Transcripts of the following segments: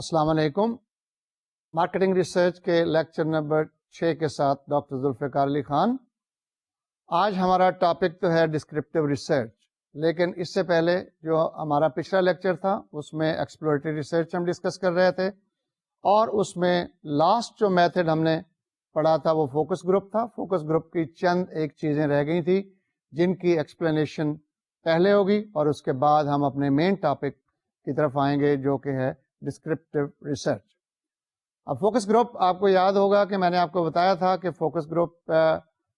السلام علیکم. Marketing research کے لیکچر نمبر 6 کے ساتھ ڈاکٹر ذوالفقار علی خان. آج ہمارا ٹاپک تو ہے ڈسکرپٹیو ریسرچ، لیکن اس سے پہلے جو ہمارا پچھلا لیکچر تھا اس میں ایکسپلوریٹری ریسرچ ہم ڈسکس کر رہے تھے، اور اس میں لاسٹ جو میتھڈ ہم نے پڑھا تھا وہ فوکس گروپ تھا. فوکس گروپ کی چند ایک چیزیں رہ گئی تھیں جن کی ایکسپلینیشن پہلے ہوگی، اور اس کے بعد ہم اپنے مین ٹاپک کی طرف آئیں گے جو کہ ہے ڈسکرپٹیو ریسرچ. اب فوکس گروپ آپ کو یاد ہوگا کہ میں نے آپ کو بتایا تھا کہ فوکس گروپ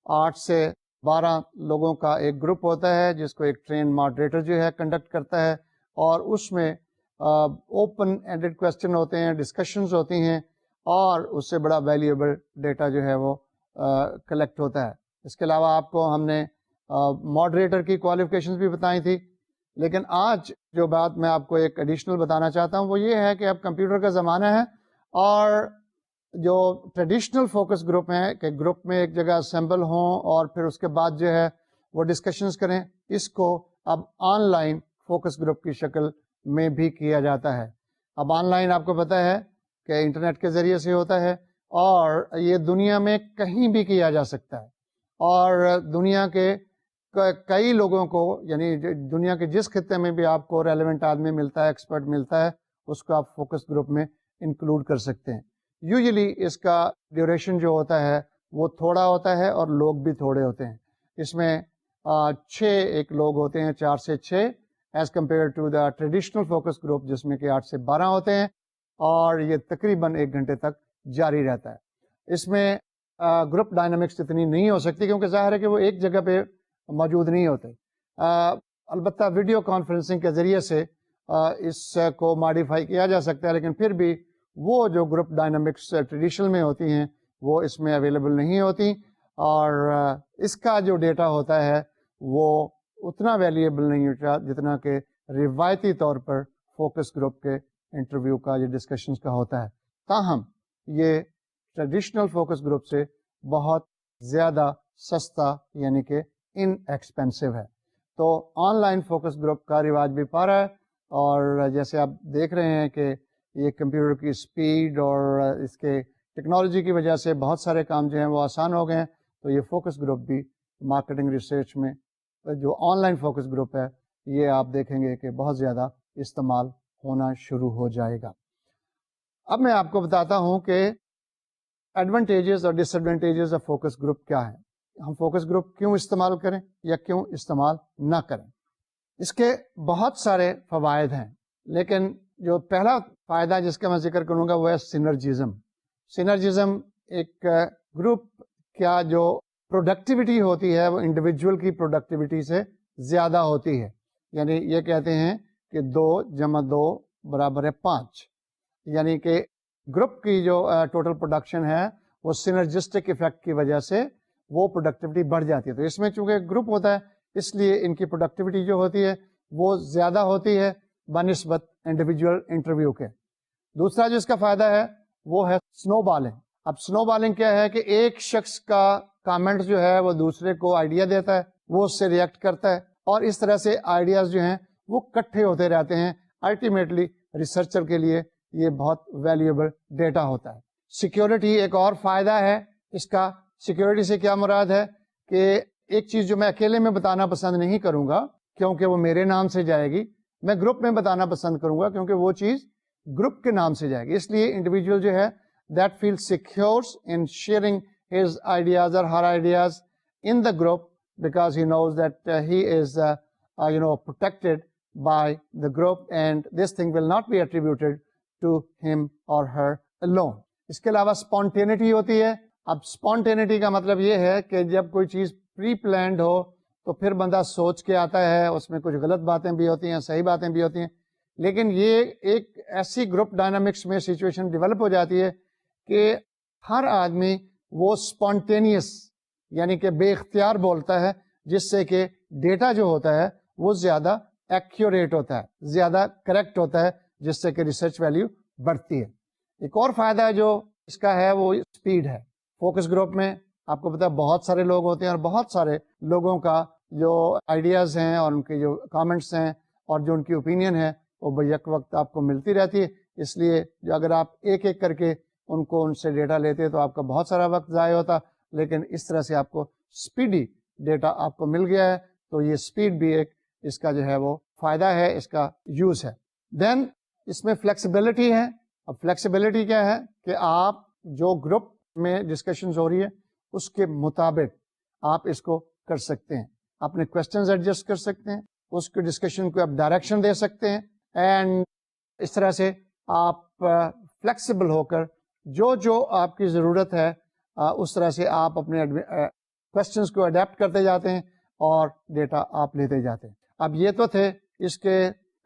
8 سے 12 لوگوں کا ایک گروپ ہوتا ہے جس کو ایک ٹرین ماڈریٹر جو ہے کنڈکٹ کرتا ہے، اور اس میں اوپن اینڈڈ کویسچن ہوتے ہیں، ڈسکشنز ہوتی ہیں، اور اس سے بڑا ویلیویبل ڈیٹا جو ہے وہ کلیکٹ ہوتا ہے. اس کے علاوہ آپ کو ہم نے ماڈریٹر کی کوالیفیکیشنز بھی بتائی تھی. لیکن آج جو بات میں آپ کو ایک ایڈیشنل بتانا چاہتا ہوں وہ یہ ہے کہ اب کمپیوٹر کا زمانہ ہے، اور جو ٹریڈیشنل فوکس گروپ ہیں کہ گروپ میں ایک جگہ اسمبل ہوں اور پھر اس کے بعد جو ہے وہ ڈسکشنز کریں، اس کو اب آن لائن فوکس گروپ کی شکل میں بھی کیا جاتا ہے. اب آن لائن آپ کو پتہ ہے کہ انٹرنیٹ کے ذریعے سے ہوتا ہے، اور یہ دنیا میں کہیں بھی کیا جا سکتا ہے، اور دنیا کے کئی لوگوں کو، یعنی دنیا کے جس خطے میں بھی آپ کو ریلیونٹ آدمی ملتا ہے، ایکسپرٹ ملتا ہے، اس کو آپ فوکس گروپ میں انکلوڈ کر سکتے ہیں. یوزلی اس کا ڈیوریشن جو ہوتا ہے وہ تھوڑا ہوتا ہے اور لوگ بھی تھوڑے ہوتے ہیں. اس میں 6 ایک لوگ ہوتے ہیں، 4 سے 6 as compare to the traditional focus group جس میں کہ 8 سے 12 ہوتے ہیں، اور یہ تقریباً 1 گھنٹے تک جاری رہتا ہے. اس میں گروپ ڈائنامکس اتنی نہیں ہو سکتی کیونکہ ظاہر ہے کہ وہ ایک جگہ پہ موجود نہیں ہوتے. البتہ ویڈیو کانفرنسنگ کے ذریعے سے اس کو ماڈیفائی کیا جا سکتا ہے، لیکن پھر بھی وہ جو گروپ ڈائنامکس ٹریڈیشنل میں ہوتی ہیں وہ اس میں اویلیبل نہیں ہوتی، اور اس کا جو ڈیٹا ہوتا ہے وہ اتنا ویلیویبل نہیں ہوتا جتنا کہ روایتی طور پر فوکس گروپ کے انٹرویو کا یا ڈسکشنز کا ہوتا ہے. تاہم یہ ٹریڈیشنل فوکس گروپ سے بہت زیادہ سستا یعنی کہ ان ایکسپینسو ہے. تو آن لائن فوکس گروپ کا رواج بھی پا رہا ہے، اور جیسے آپ دیکھ رہے ہیں کہ یہ کمپیوٹر کی سپیڈ اور اس کے ٹیکنالوجی کی وجہ سے بہت سارے کام جو ہیں وہ آسان ہو گئے ہیں. تو یہ فوکس گروپ بھی مارکیٹنگ ریسرچ میں جو آن لائن فوکس گروپ ہے یہ آپ دیکھیں گے کہ بہت زیادہ استعمال ہونا شروع ہو جائے گا. اب میں آپ کو بتاتا ہوں کہ ایڈوانٹیجز اور ڈس ایڈوانٹیجز آف فوکس گروپ کیا ہیں. ہم فوکس گروپ کیوں استعمال کریں یا کیوں استعمال نہ کریں. اس کے بہت سارے فوائد ہیں، لیکن جو پہلا فائدہ جس کا میں ذکر کروں گا وہ ہے سینرجزم. سینرجزم ایک گروپ کیا جو پروڈکٹیوٹی ہوتی ہے وہ انڈیویجول کی پروڈکٹیوٹی سے زیادہ ہوتی ہے. یعنی یہ کہتے ہیں کہ 2 + 2 = 5، یعنی کہ گروپ کی جو ٹوٹل پروڈکشن ہے وہ سینرجسٹک ایفیکٹ کی وجہ سے وہ پروڈکٹیوٹی بڑھ جاتی ہے. تو اس میں چونکہ گروپ ہوتا ہے اس لیے ان کی پروڈکٹیوٹی جو ہوتی ہے وہ زیادہ ہوتی ہے بنسبت انڈیویجول انٹرویو کے. دوسرا جو اس کا فائدہ ہے وہ ہے سنو بالنگ. اب سنو بالنگ کیا ہے کہ ایک شخص کا کامنٹ جو ہے وہ دوسرے کو آئیڈیا دیتا ہے، وہ اس سے ریئیکٹ کرتا ہے، اور اس طرح سے آئیڈیاز جو ہیں وہ کٹھے ہوتے رہتے ہیں. الٹیمیٹلی ریسرچر کے لیے یہ بہت ویلیویبل ڈیٹا ہوتا ہے. سیکیورٹی ایک اور فائدہ ہے اس کا. سیکیورٹی سے کیا مراد ہے کہ ایک چیز جو میں اکیلے میں بتانا پسند نہیں کروں گا کیونکہ وہ میرے نام سے جائے گی، میں گروپ میں بتانا پسند کروں گا کیونکہ وہ چیز گروپ کے نام سے جائے گی. اس لیے انڈیویجول جو ہے that feel secures in sharing his ideas اور her ideas in the group because he knows that he is protected by the group and this thing will not be attributed to him or her alone. اس کے علاوہ spontaneity ہوتی ہے. اب spontaneity کا مطلب یہ ہے کہ جب کوئی چیز پری پلانڈ ہو تو پھر بندہ سوچ کے آتا ہے، اس میں کچھ غلط باتیں بھی ہوتی ہیں، صحیح باتیں بھی ہوتی ہیں، لیکن یہ ایک ایسی گروپ ڈائنامکس میں سچویشن ڈیولپ ہو جاتی ہے کہ ہر آدمی وہ اسپونٹینیس یعنی کہ بے اختیار بولتا ہے، جس سے کہ ڈیٹا جو ہوتا ہے وہ زیادہ ایکیوریٹ ہوتا ہے، زیادہ کریکٹ ہوتا ہے، جس سے کہ ریسرچ ویلیو بڑھتی ہے. ایک اور فائدہ ہے جو اس کا ہے وہ اسپیڈ ہے. فوکس گروپ میں آپ کو پتا ہے بہت سارے لوگ ہوتے ہیں، اور بہت سارے لوگوں کا جو آئیڈیاز ہیں اور ان کے جو کامنٹس ہیں اور جو ان کی اوپینین ہے وہ بیک وقت آپ کو ملتی رہتی ہے. اس لیے جو اگر آپ ایک ایک کر کے ان سے ڈیٹا لیتے تو آپ کا بہت سارا وقت ضائع ہوتا، لیکن اس طرح سے آپ کو اسپیڈی ڈیٹا آپ کو مل گیا ہے، تو یہ اسپیڈ بھی ایک اس کا جو ہے وہ فائدہ ہے، اس کا یوز ہے۔ دین اس میں فلیکسیبلٹی ہے۔ اب فلیکسیبلٹی کیا ہے کہ آپ جو گروپ میں ڈسکشنز ہو رہی ہے اس کے مطابق آپ اس کو کر سکتے ہیں، اپنے کوشچنز ایڈجسٹ کر سکتے ہیں، اس کو ڈسکشن کو آپ ڈائریکشن دے سکتے ہیں، اینڈ اس طرح سے آپ فلیکسیبل ہو کر جو آپ کی ضرورت ہے اس طرح سے آپ اپنے کوشچنز کو اڈیپٹ کرتے جاتے ہیں اور ڈیٹا آپ لیتے جاتے ہیں۔ اب یہ تو تھے اس کے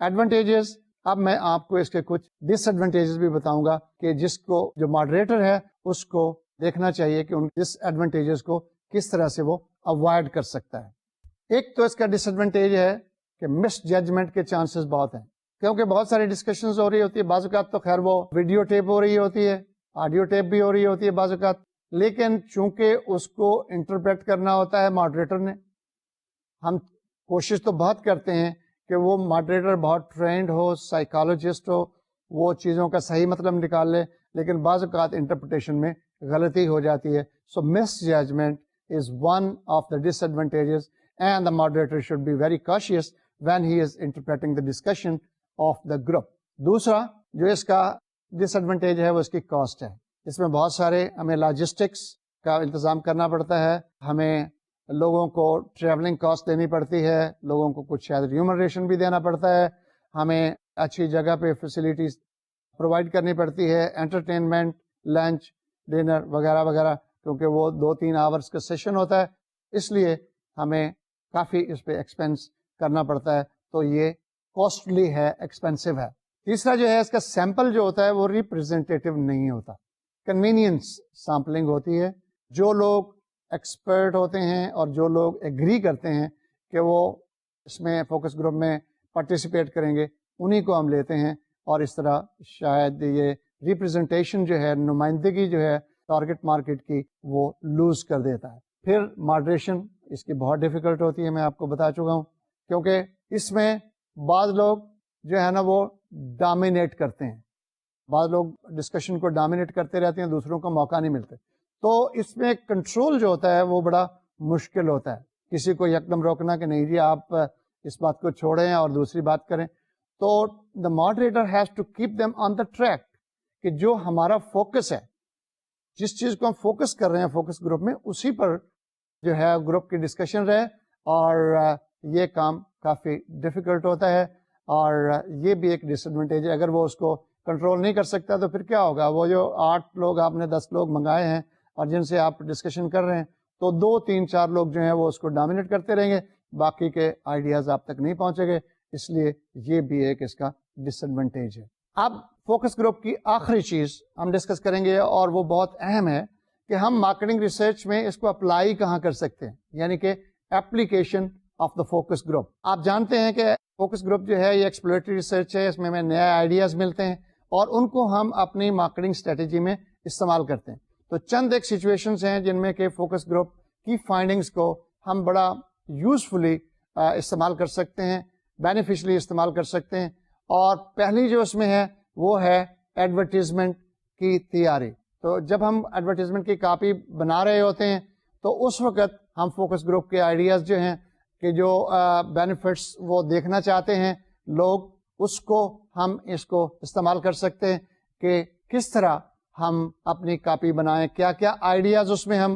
ایڈوانٹیجز، اب میں آپ کو اس کے کچھ ڈس ایڈوانٹیجز بھی بتاؤں گا کہ جس کو جو ماڈریٹر ہے اس کو دیکھنا چاہیے کہ ان ڈس ایڈوانٹیجز کو کس طرح سے وہ اوائڈ کر سکتا ہے۔ ایک تو اس کا ڈس ایڈوانٹیج ہے کہ مس ججمنٹ کے چانسز بہت ہیں، کیونکہ بہت ساری ڈسکشنز ہو رہی ہوتی ہے، بعض اوقات تو خیر وہ ویڈیو ٹیپ ہو رہی ہوتی ہے، آڈیو ٹیپ بھی ہو رہی ہوتی ہے بعض اوقات، لیکن چونکہ اس کو انٹرپریٹ کرنا ہوتا ہے ماڈریٹر نے، ہم کوشش تو بہت کرتے ہیں کہ وہ ماڈریٹر بہت ٹرینڈ ہو، سائیکالوجسٹ ہو، وہ چیزوں کا صحیح مطلب نکال لے، لیکن بعض اوقات انٹرپریٹیشن میں غلطی ہو جاتی ہے۔ سو مس judgment is one of the disadvantages, and the moderator should be very cautious when he is interpreting the discussion of the group. دوسرا جو اس کا ڈس ایڈوانٹیج ہے وہ اس کی کاسٹ ہے۔ اس میں بہت سارے ہمیں لاجسٹکس کا انتظام کرنا پڑتا ہے، ہمیں لوگوں کو ٹریولنگ کاسٹ دینی پڑتی ہے، لوگوں کو کچھ شاید ریمونریشن بھی دینا پڑتا ہے، ہمیں اچھی جگہ پہ فیسلٹیز پرووائڈ کرنی پڑتی ہے، انٹرٹینمنٹ، لنچ، ڈنر وغیرہ وغیرہ، کیونکہ وہ 2-3 آورس کا سیشن ہوتا ہے، اس لیے ہمیں کافی اس پہ ایکسپینس کرنا پڑتا ہے، تو یہ کاسٹلی ہے، ایکسپینسو ہے۔ تیسرا جو ہے اس کا سیمپل جو ہوتا ہے وہ ریپرزینٹیو نہیں ہوتا، کنوینئنس سیمپلنگ ہوتی ہے۔ جو لوگ ایکسپرٹ ہوتے ہیں اور جو لوگ ایگری کرتے ہیں کہ وہ اس میں فوکس گروپ میں پارٹیسپیٹ کریں گے انہی کو ہم لیتے ہیں، اور اس طرح شاید یہ ریپرزنٹیشن جو ہے، نمائندگی جو ہے ٹارگٹ مارکیٹ کی، وہ لوز کر دیتا ہے۔ پھر ماڈریشن اس کی بہت ڈیفیکلٹ ہوتی ہے، میں آپ کو بتا چکا ہوں، کیونکہ اس میں بعض لوگ جو ہے نا وہ ڈومینیٹ کرتے ہیں، بعض لوگ ڈسکشن کو ڈومینیٹ کرتے رہتے ہیں، دوسروں کو موقع نہیں ملتے، تو اس میں کنٹرول جو ہوتا ہے وہ بڑا مشکل ہوتا ہے، کسی کو یکدم روکنا کہ نہیں جی آپ اس بات کو چھوڑیں اور دوسری بات کریں۔ تو the moderator has to keep them on the track, کہ جو ہمارا فوکس ہے، جس چیز کو ہم فوکس کر رہے ہیں فوکس گروپ میں، اسی پر جو ہے گروپ کی ڈسکشن رہے، اور یہ کام کافی ڈیفیکلٹ ہوتا ہے، اور یہ بھی ایک ڈس ایڈوانٹیج ہے۔ اگر وہ اس کو کنٹرول نہیں کر سکتا تو پھر کیا ہوگا، وہ جو 8 لوگ آپ نے 10 لوگ منگائے ہیں اور جن سے آپ ڈسکشن کر رہے ہیں، تو 2-3-4 لوگ جو ہیں وہ اس کو ڈومینیٹ کرتے رہیں گے، باقی کے آئیڈیاز آپ تک نہیں پہنچے گے، اس لیے یہ بھی ایک اس کا ڈس ایڈوانٹیج ہے۔ اب فوکس گروپ کی آخری چیز ہم ڈسکس کریں گے، اور وہ بہت اہم ہے کہ ہم مارکیٹنگ ریسرچ میں اس کو اپلائی کہاں کر سکتے ہیں، یعنی کہ application of the focus group. آپ جانتے ہیں کہ فوکس گروپ جو ہے یہ ایکسپلوریٹری ریسرچ ہے، اس میں نئے آئیڈیاز ملتے ہیں اور ان کو ہم اپنی مارکیٹنگ اسٹریٹجی میں استعمال کرتے ہیں۔ تو چند ایک سچویشنز ہیں جن میں کہ فوکس گروپ کی فائنڈنگز کو ہم بڑا یوزفلی استعمال کر سکتے ہیں، بینیفیشلی استعمال کر سکتے ہیں، اور پہلی جو اس میں ہے وہ ہے ایڈورٹیزمنٹ کی تیاری۔ تو جب ہم ایڈورٹیزمنٹ کی کاپی بنا رہے ہوتے ہیں تو اس وقت ہم فوکس گروپ کے آئیڈیاز جو ہیں کہ جو بینیفٹس وہ دیکھنا چاہتے ہیں لوگ، اس کو ہم اس کو استعمال کر سکتے ہیں کہ کس طرح ہم اپنی کاپی بنائیں، کیا کیا آئیڈیاز اس میں ہم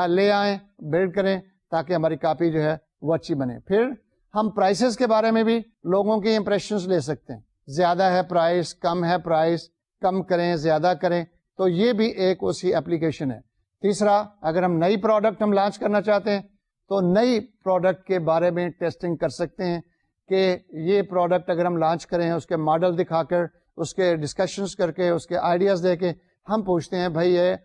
لے آئیں، بلڈ کریں تاکہ ہماری کاپی جو ہے وہ اچھی بنے۔ پھر ہم پرائسز کے بارے میں بھی لوگوں کے امپریشنز لے سکتے ہیں، زیادہ ہے پرائس، کم ہے پرائس، کم کریں زیادہ کریں، تو یہ بھی ایک اسی اپلیکیشن ہے۔ تیسرا، اگر ہم نئی پروڈکٹ ہم لانچ کرنا چاہتے ہیں تو نئی پروڈکٹ کے بارے میں ٹیسٹنگ کر سکتے ہیں کہ یہ پروڈکٹ اگر ہم لانچ کریں، اس کے ماڈل دکھا کر، اس کے ڈسکشنز کر کے، اس کے آئیڈیاز دے کے ہم پوچھتے ہیں بھائی یہ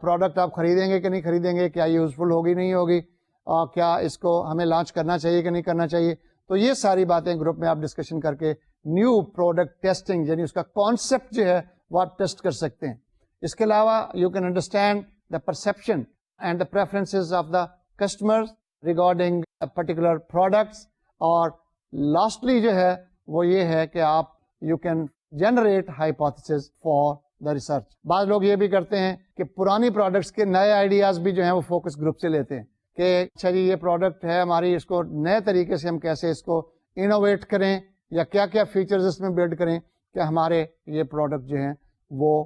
پروڈکٹ آپ خریدیں گے کہ نہیں خریدیں گے، کیا یوزفل ہوگی نہیں ہوگی، اور کیا اس کو ہمیں لانچ کرنا چاہیے کہ نہیں کرنا چاہیے۔ تو یہ ساری باتیں گروپ میں آپ ڈسکشن کر کے نیو پروڈکٹ ٹیسٹنگ، یعنی اس کا کانسیپٹ جو ہے وہ آپ ٹیسٹ کر سکتے ہیں۔ اس کے علاوہ you can understand the perception and the preferences of the customer regarding particular products, اور لاسٹلی جو ہے وہ یہ ہے کہ آپ you can generate hypotheses for the research. بعض لوگ یہ بھی کرتے ہیں کہ پرانی پروڈکٹس کے نئے آئیڈیاز بھی جو ہیں وہ فوکس گروپ سے لیتے ہیں کہ اچھا جی یہ پروڈکٹ ہے ہماری، اس کو نئے طریقے سے ہم کیسے اس کو انوویٹ کریں یا کیا کیا فیچرز اس میں بلڈ کریں کہ ہمارے یہ پروڈکٹ جو ہیں وہ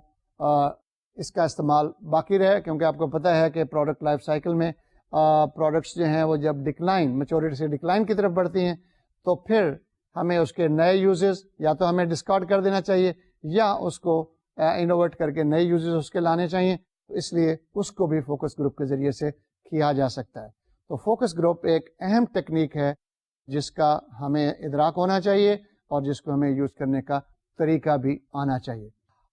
اس کا استعمال باقی رہے. کیونکہ آپ کو پتہ ہے کہ پروڈکٹ لائف سائیکل میں پروڈکٹس جو ہیں وہ جب ڈکلائن میچورٹی سے ڈکلائن کی طرف بڑھتی ہیں تو پھر ہمیں اس کے نئے یوزز یا تو ہمیں ڈسکارڈ کر دینا چاہیے یا اس کو انوویٹ کر کے نئے یوزز اس کے لانے چاہیے. تو اس لیے اس کو بھی فوکس گروپ کے ذریعے سے کیا جا سکتا ہے. تو فوکس گروپ ایک اہم ٹیکنیک ہے جس کا ہمیں ادراک ہونا چاہیے اور جس کو ہمیں یوز کرنے کا طریقہ بھی آنا چاہیے.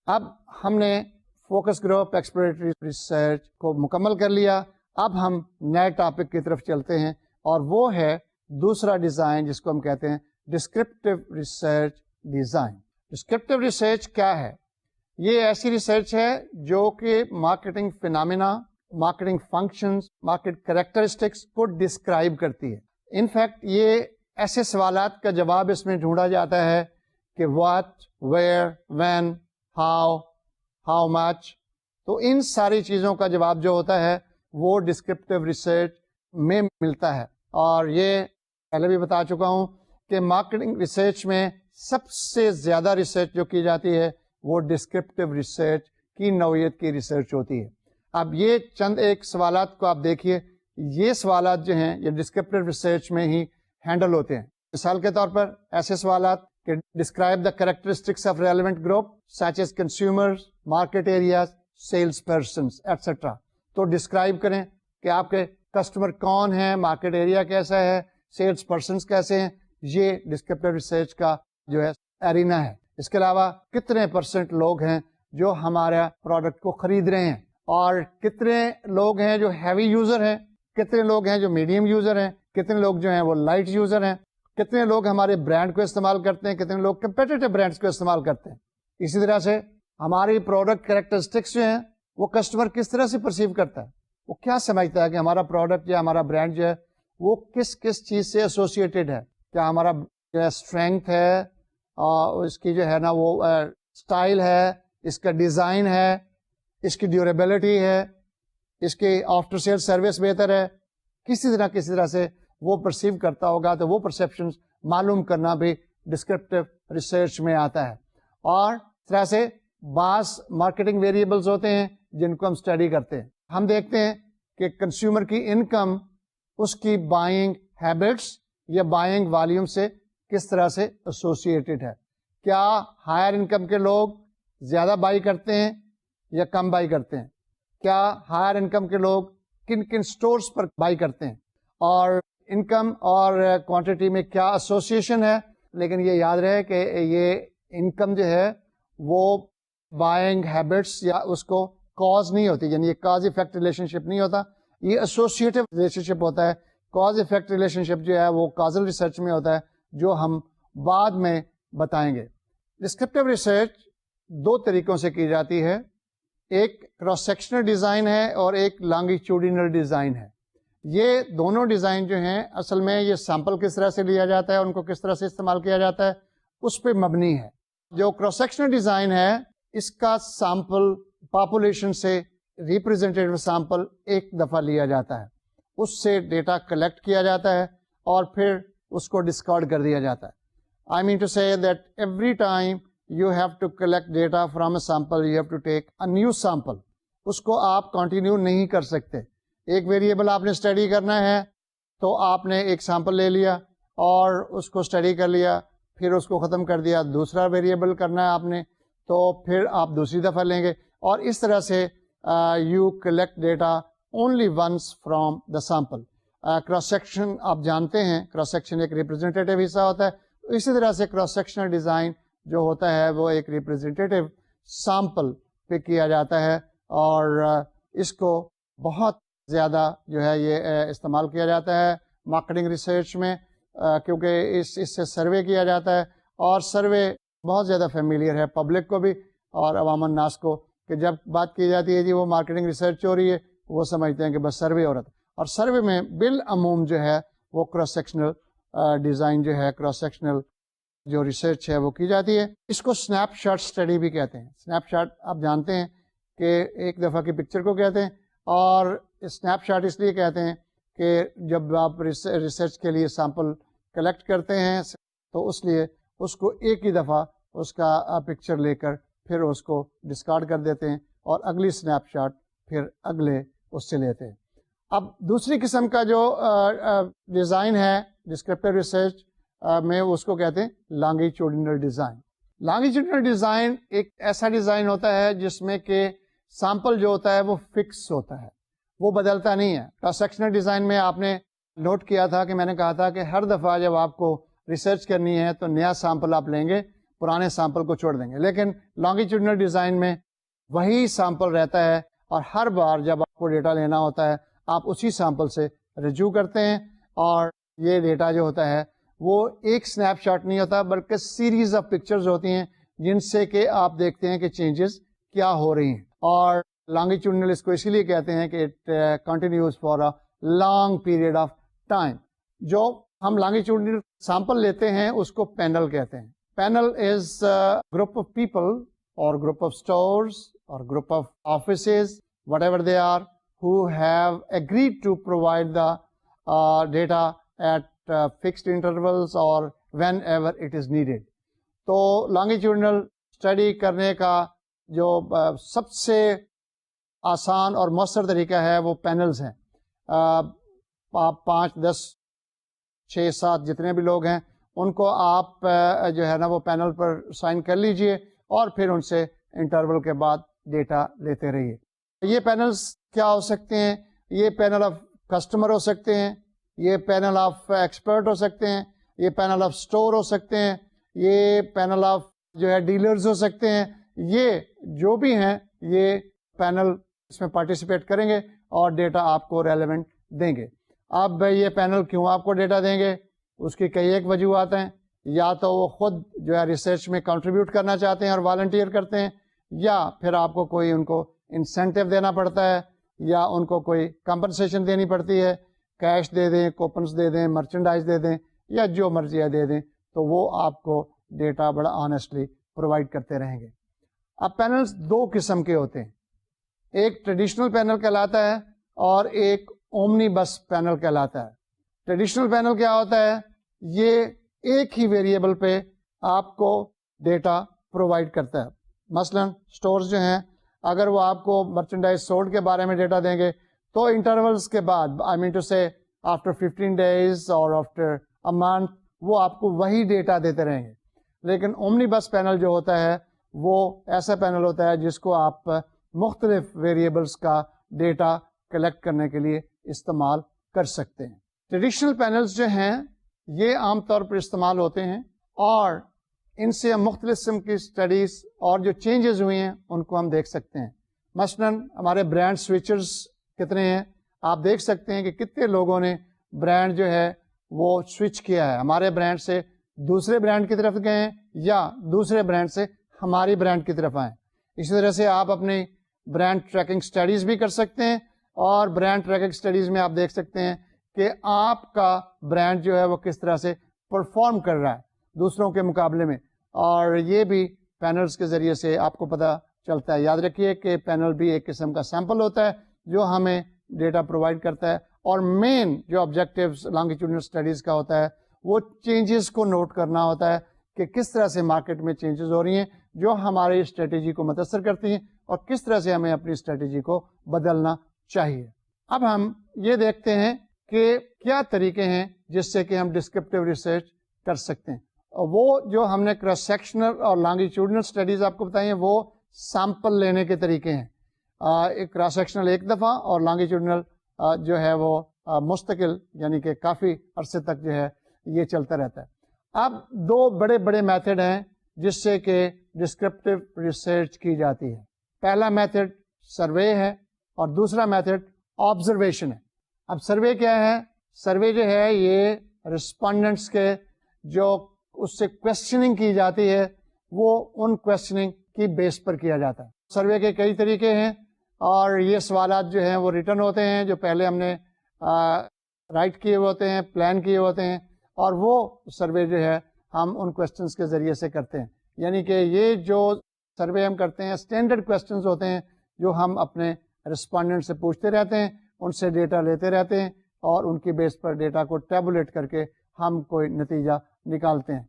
اب ہم نے فوکس گروپ ایکسپلوریٹری ریسرچ کو مکمل کر لیا. اب ہم نئے ٹاپک کی طرف چلتے ہیں اور وہ ہے دوسرا ڈیزائن جس کو ہم کہتے ہیں descriptive research design. Descriptive research کیا ہے؟ یہ ایسی ریسرچ ہے جو کہ marketing phenomena, marketing functions, market characteristics کو ڈسکرائب کرتی ہے. انفیکٹ یہ ایسے سوالات کا جواب اس میں ڈھونڈا جاتا ہے کہ what, where, when, how much. تو ان ساری چیزوں کا جواب جو ہوتا ہے وہ ڈسکرپٹیو ریسرچ میں ملتا ہے. اور یہ پہلے بھی بتا چکا ہوں کہ مارکیٹنگ ریسرچ میں سب سے زیادہ ریسرچ جو کی جاتی ہے وہ ڈسکرپٹیو ریسرچ کی نوعیت کی ریسرچ ہوتی ہے. اب یہ چند ایک سوالات کو آپ دیکھیے، یہ سوالات جو ہیں یہ ڈسکرپٹیو ریسرچ میں ہی ہینڈل ہوتے ہیں. مثال کے طور پر ایسے سوالات کہ describe the characteristics of relevant group such as consumers, market areas, sales persons etcetera. تو ڈسکرائب کریں کہ آپ کے کسٹمر کون ہیں، مارکیٹ ایریا کیسا ہے، سیلس پرسنس کیسے ہیں. یہ ڈسکرپٹیو ریسرچ کا جو ہے ایرینا ہے. اس کے علاوہ کتنے % لوگ ہیں جو ہمارا پروڈکٹ کو خرید رہے ہیں، اور کتنے لوگ ہیں جو ہیوی یوزر ہیں، کتنے لوگ ہیں جو میڈیم یوزر ہیں، کتنے لوگ جو ہیں وہ لائٹ یوزر ہیں، کتنے لوگ ہمارے برانڈ کو استعمال کرتے ہیں، کتنے لوگ کمپیٹیٹو برانڈس کو استعمال کرتے ہیں. اسی طرح سے ہماری پروڈکٹ کریکٹرسٹکس جو ہیں وہ کسٹمر کس طرح سے پرسیو کرتا ہے، وہ کیا سمجھتا ہے کہ ہمارا پروڈکٹ یا ہمارا برانڈ جو ہے وہ کس چیز سے ایسوسیٹیڈ ہے. کیا ہمارا جو ہے اسٹرینگتھ ہے، اس کی جو ہے نا وہ اسٹائل ہے، اس کا ڈیزائن ہے، اس کی ڈیوریبلٹی ہے، اس کی آفٹر سیل سروس بہتر ہے. کسی طرح سے وہ پرسیو کرتا ہوگا تو وہ پرسیپشنز معلوم کرنا بھی ڈسکرپٹیو ریسرچ میں آتا ہے. اور اس طرح سے بعض مارکیٹنگ ویریبلز ہوتے ہیں جن کو ہم اسٹڈی کرتے ہیں. ہم دیکھتے ہیں کہ کنزیومر کی انکم اس کی بائنگ ہیبٹس یا بائنگ والیوم سے کس طرح سے ایسوسیٹیڈ ہے. کیا ہائر انکم کے لوگ زیادہ بائی کرتے ہیں یا کم بائی کرتے ہیں؟ کیا ہائر انکم کے لوگ کن سٹورز پر بائی کرتے ہیں؟ اور انکم اور کوانٹٹی میں کیا ایسوسیشن ہے. لیکن یہ یاد رہے کہ یہ انکم جو ہے وہ بائنگ ہیبٹس یا اس کو کاز نہیں ہوتی، یعنی یہ کاز ایفیکٹ ریلیشن شپ نہیں ہوتا، یہ ایسوسیٹیو ریلیشن شپ ہوتا ہے. کاز ایفیکٹ ریلیشن شپ جو ہے وہ کازل ریسرچ میں ہوتا ہے جو ہم بعد میں بتائیں گے. ڈسکرپٹیو ریسرچ دو طریقوں سے کی جاتی ہے، ایک کراس سیکشنل ڈیزائن ہے اور ایک لانگیٹیوڈینل ڈیزائن ہے. یہ دونوں ڈیزائن جو ہیں اصل میں یہ سیمپل کس طرح سے لیا جاتا ہے، ان کو کس طرح سے استعمال کیا جاتا ہے اس پہ مبنی ہے. جو کراس سیکشنل ڈیزائن ہے اس کا سیمپل پاپولیشن سے ریپرزینٹیو سیمپل ایک دفعہ لیا جاتا ہے، اس سے ڈیٹا کلیکٹ کیا جاتا ہے اور پھر اس کو ڈسکارڈ کر دیا جاتا ہے. I mean to say that every time you have to collect data from a sample, you have to take a new sample. اس کو آپ کنٹینیو نہیں کر سکتے. ایک ویریبل آپ نے اسٹڈی کرنا ہے تو آپ نے ایک سیمپل لے لیا اور اس کو اسٹڈی کر لیا، پھر اس کو ختم کر دیا. دوسرا ویریبل کرنا ہے آپ نے تو پھر آپ دوسری دفعہ لیں گے، اور اس طرح سے you collect data only once from the sample. Cross section آپ جانتے ہیں، کراس سیکشن ایک ریپرزینٹیو حصہ ہوتا ہے. اسی طرح سے کراس سیکشنل ڈیزائن جو ہوتا ہے وہ ایک ریپرزینٹیو سیمپل پہ کیا جاتا ہے، اور اس کو بہت زیادہ جو ہے یہ استعمال کیا جاتا ہے مارکیٹنگ ریسرچ میں، کیونکہ اس سے سروے کیا جاتا ہے، اور سروے بہت زیادہ فیملیئر ہے پبلک کو بھی اور عوام الناس کو، کہ جب بات کی جاتی ہے جی وہ مارکیٹنگ ریسرچ ہو رہی ہے وہ سمجھتے ہیں کہ بس سروے ہو رہا تھا. اور سروے میں بالعموم جو ہے وہ کراس سیکشنل ڈیزائن جو ہے، کراس سیکشنل جو ریسرچ ہے وہ کی جاتی ہے. اس کو اسنیپ شاٹ اسٹڈی بھی کہتے ہیں. اسنیپ شاٹ آپ جانتے ہیں کہ ایک دفعہ کی پکچر کو کہتے ہیں, اور اسنیپ شاٹ اس لیے کہتے ہیں کہ جب آپ ریسرچ کے لیے سیمپل کلیکٹ کرتے ہیں تو اس لیے اس کو ایک ہی دفعہ اس کا پکچر لے کر پھر اس کو ڈسکارڈ کر دیتے ہیں اور اگلی اسنیپ شاٹ پھر اگلے اس سے لیتے ہیں. اب دوسری قسم کا جو ڈیزائن ہے ڈسکرپٹیو ریسرچ میں, اس کو کہتے ہیں لانگیٹیوڈنل ڈیزائن. لانگیٹیوڈنل ڈیزائن ایک ایسا ڈیزائن ہوتا ہے جس میں کہ سیمپل جو ہوتا ہے وہ فکس ہوتا ہے, وہ بدلتا نہیں ہے. کراس سیکشنل ڈیزائن میں آپ نے نوٹ کیا تھا کہ میں نے کہا تھا کہ ہر دفعہ جب آپ کو ریسرچ کرنی ہے تو نیا سیمپل آپ لیں گے, پرانے سیمپل کو چھوڑ دیں گے. لیکن لانگیٹیوڈنل ڈیزائن میں وہی سیمپل رہتا ہے, اور ہر بار جب آپ کو ڈیٹا لینا ہوتا ہے آپ اسی سیمپل سے رجوع کرتے ہیں, اور یہ ڈیٹا جو ہوتا ہے وہ ایک سنیپ شاٹ نہیں ہوتا بلکہ سیریز آف پکچرز ہوتی ہیں جن سے کہ آپ دیکھتے ہیں کہ چینجز کیا ہو رہی ہیں. اور لانگیٹیوڈنل اس کو اسی لیے کہتے ہیں کہ it continues for a long period of time. جو ہم لانگیٹیوڈنل سیمپل لیتے ہیں اس کو پینل کہتے ہیں. Panel is group of people or group of stores or group of offices, whatever they are, who have agreed to provide the data at fixed intervals or whenever it is needed. تو longitudinal study کرنے کا جو سب سے آسان اور مؤثر طریقہ ہے وہ پینلز ہیں. آپ 5, 10, 6, 7 جتنے بھی لوگ ہیں ان کو آپ جو ہے نا وہ پینل پر سائن کر لیجئے اور پھر ان سے انٹرول کے بعد ڈیٹا لیتے رہیے. یہ پینلز کیا ہو سکتے ہیں؟ یہ پینل آف کسٹمر ہو سکتے ہیں, یہ پینل آف ایکسپرٹ ہو سکتے ہیں, یہ پینل آف اسٹور ہو سکتے ہیں, یہ پینل آف جو ہے ڈیلرز ہو سکتے ہیں. یہ جو بھی ہیں یہ پینل اس میں پارٹیسپیٹ کریں گے اور ڈیٹا آپ کو ریلیونٹ دیں گے. اب یہ پینل کیوں آپ کو ڈیٹا دیں گے؟ اس کی کئی ایک وجوہات ہیں. یا تو وہ خود جو ہے ریسرچ میں کنٹریبیوٹ کرنا چاہتے ہیں اور والنٹیئر کرتے ہیں, یا پھر آپ کو کوئی ان کو انسینٹیو دینا پڑتا ہے, یا ان کو کوئی کمپنسیشن دینی پڑتی ہے, کیش دے دیں, کوپنس دے دیں, مرچنڈائز دے دیں, یا جو مرضی ہے دے دیں, تو وہ آپ کو ڈیٹا بڑا آنیسٹلی پرووائڈ کرتے رہیں گے. اب پینلز 2 قسم کے ہوتے ہیں. ایک ٹریڈیشنل پینل کہلاتا ہے اور ایک اومنی بس پینل کہلاتا ہے. ٹریڈیشنل پینل کیا ہوتا ہے؟ یہ ایک ہی ویریبل پہ آپ کو ڈیٹا پرووائڈ کرتا ہے. مثلا سٹورز جو ہیں اگر وہ آپ کو مرچنڈائز سولڈ کے بارے میں ڈیٹا دیں گے تو انٹرولز کے بعد آئی مین ٹو سے آفٹر 15 days اور آفٹر اے منتھ وہ آپ کو وہی ڈیٹا دیتے رہیں گے. لیکن اومنی بس پینل جو ہوتا ہے وہ ایسا پینل ہوتا ہے جس کو آپ مختلف ویریبلس کا ڈیٹا کلیکٹ کرنے کے لیے استعمال کر سکتے ہیں. ٹریڈیشنل پینلز جو ہیں یہ عام طور پر استعمال ہوتے ہیں, اور ان سے ہم مختلف قسم کی اسٹڈیز اور جو چینجز ہوئی ہیں ان کو ہم دیکھ سکتے ہیں. مثلا ہمارے برانڈ سوئچرز کتنے ہیں, آپ دیکھ سکتے ہیں کہ کتنے لوگوں نے برانڈ جو ہے وہ سوئچ کیا ہے, ہمارے برانڈ سے دوسرے برانڈ کی طرف گئے ہیں یا دوسرے برانڈ سے ہماری برانڈ کی طرف آئیں. اسی طرح سے آپ اپنی برانڈ ٹریکنگ اسٹڈیز بھی کر سکتے ہیں, اور برانڈ ٹریکنگ اسٹڈیز میں آپ دیکھ سکتے ہیں کہ آپ کا برانڈ جو ہے وہ کس طرح سے پرفارم کر رہا ہے دوسروں کے مقابلے میں, اور یہ بھی پینلز کے ذریعے سے آپ کو پتہ چلتا ہے. یاد رکھیے کہ پینل بھی ایک قسم کا سیمپل ہوتا ہے جو ہمیں ڈیٹا پرووائڈ کرتا ہے, اور مین جو آبجیکٹیوز لانگیٹیوڈنل اسٹڈیز کا ہوتا ہے وہ چینجز کو نوٹ کرنا ہوتا ہے کہ کس طرح سے مارکیٹ میں چینجز ہو رہی ہیں جو ہماری اسٹریٹجی کو متاثر کرتی ہیں, اور کس طرح سے ہمیں اپنی اسٹریٹجی کو بدلنا چاہیے. اب ہم یہ دیکھتے ہیں کہ کیا طریقے ہیں جس سے کہ ہم ڈسکرپٹیو ریسرچ کر سکتے ہیں. وہ جو ہم نے کراس سیکشنل اور لانگیٹیوڈنل اسٹڈیز آپ کو بتائی ہیں وہ سیمپل لینے کے طریقے ہیں. ایک کراس سیکشنل ایک دفعہ اور لانگیٹیوڈنل جو ہے وہ مستقل, یعنی کہ کافی عرصے تک جو ہے یہ چلتا رہتا ہے. اب 2 بڑے بڑے میتھڈ ہیں جس سے کہ ڈسکرپٹیو ریسرچ کی جاتی ہے. پہلا میتھڈ سروے ہے اور دوسرا میتھڈ آبزرویشن ہے. اب سروے کیا ہے؟ سروے جو ہے یہ رسپونڈنٹس کے جو اس سے کوشچننگ کی جاتی ہے وہ ان کوشچننگ کی بیس پر کیا جاتا ہے. سروے کے کئی طریقے ہیں, اور یہ سوالات جو ہیں وہ ریٹن ہوتے ہیں جو پہلے ہم نے رائٹ کیے ہوتے ہیں, پلان کیے ہوتے ہیں, اور وہ سروے جو ہے ہم ان کوشچنس کے ذریعے سے کرتے ہیں. یعنی کہ یہ جو سروے ہم کرتے ہیں اسٹینڈرڈ کوشچنس ہوتے ہیں جو ہم اپنے رسپونڈنٹ سے پوچھتے رہتے ہیں, ان سے ڈیٹا لیتے رہتے ہیں اور ان کی بیس پر ڈیٹا کو ٹیبولیٹ کر کے ہم کوئی نتیجہ نکالتے ہیں.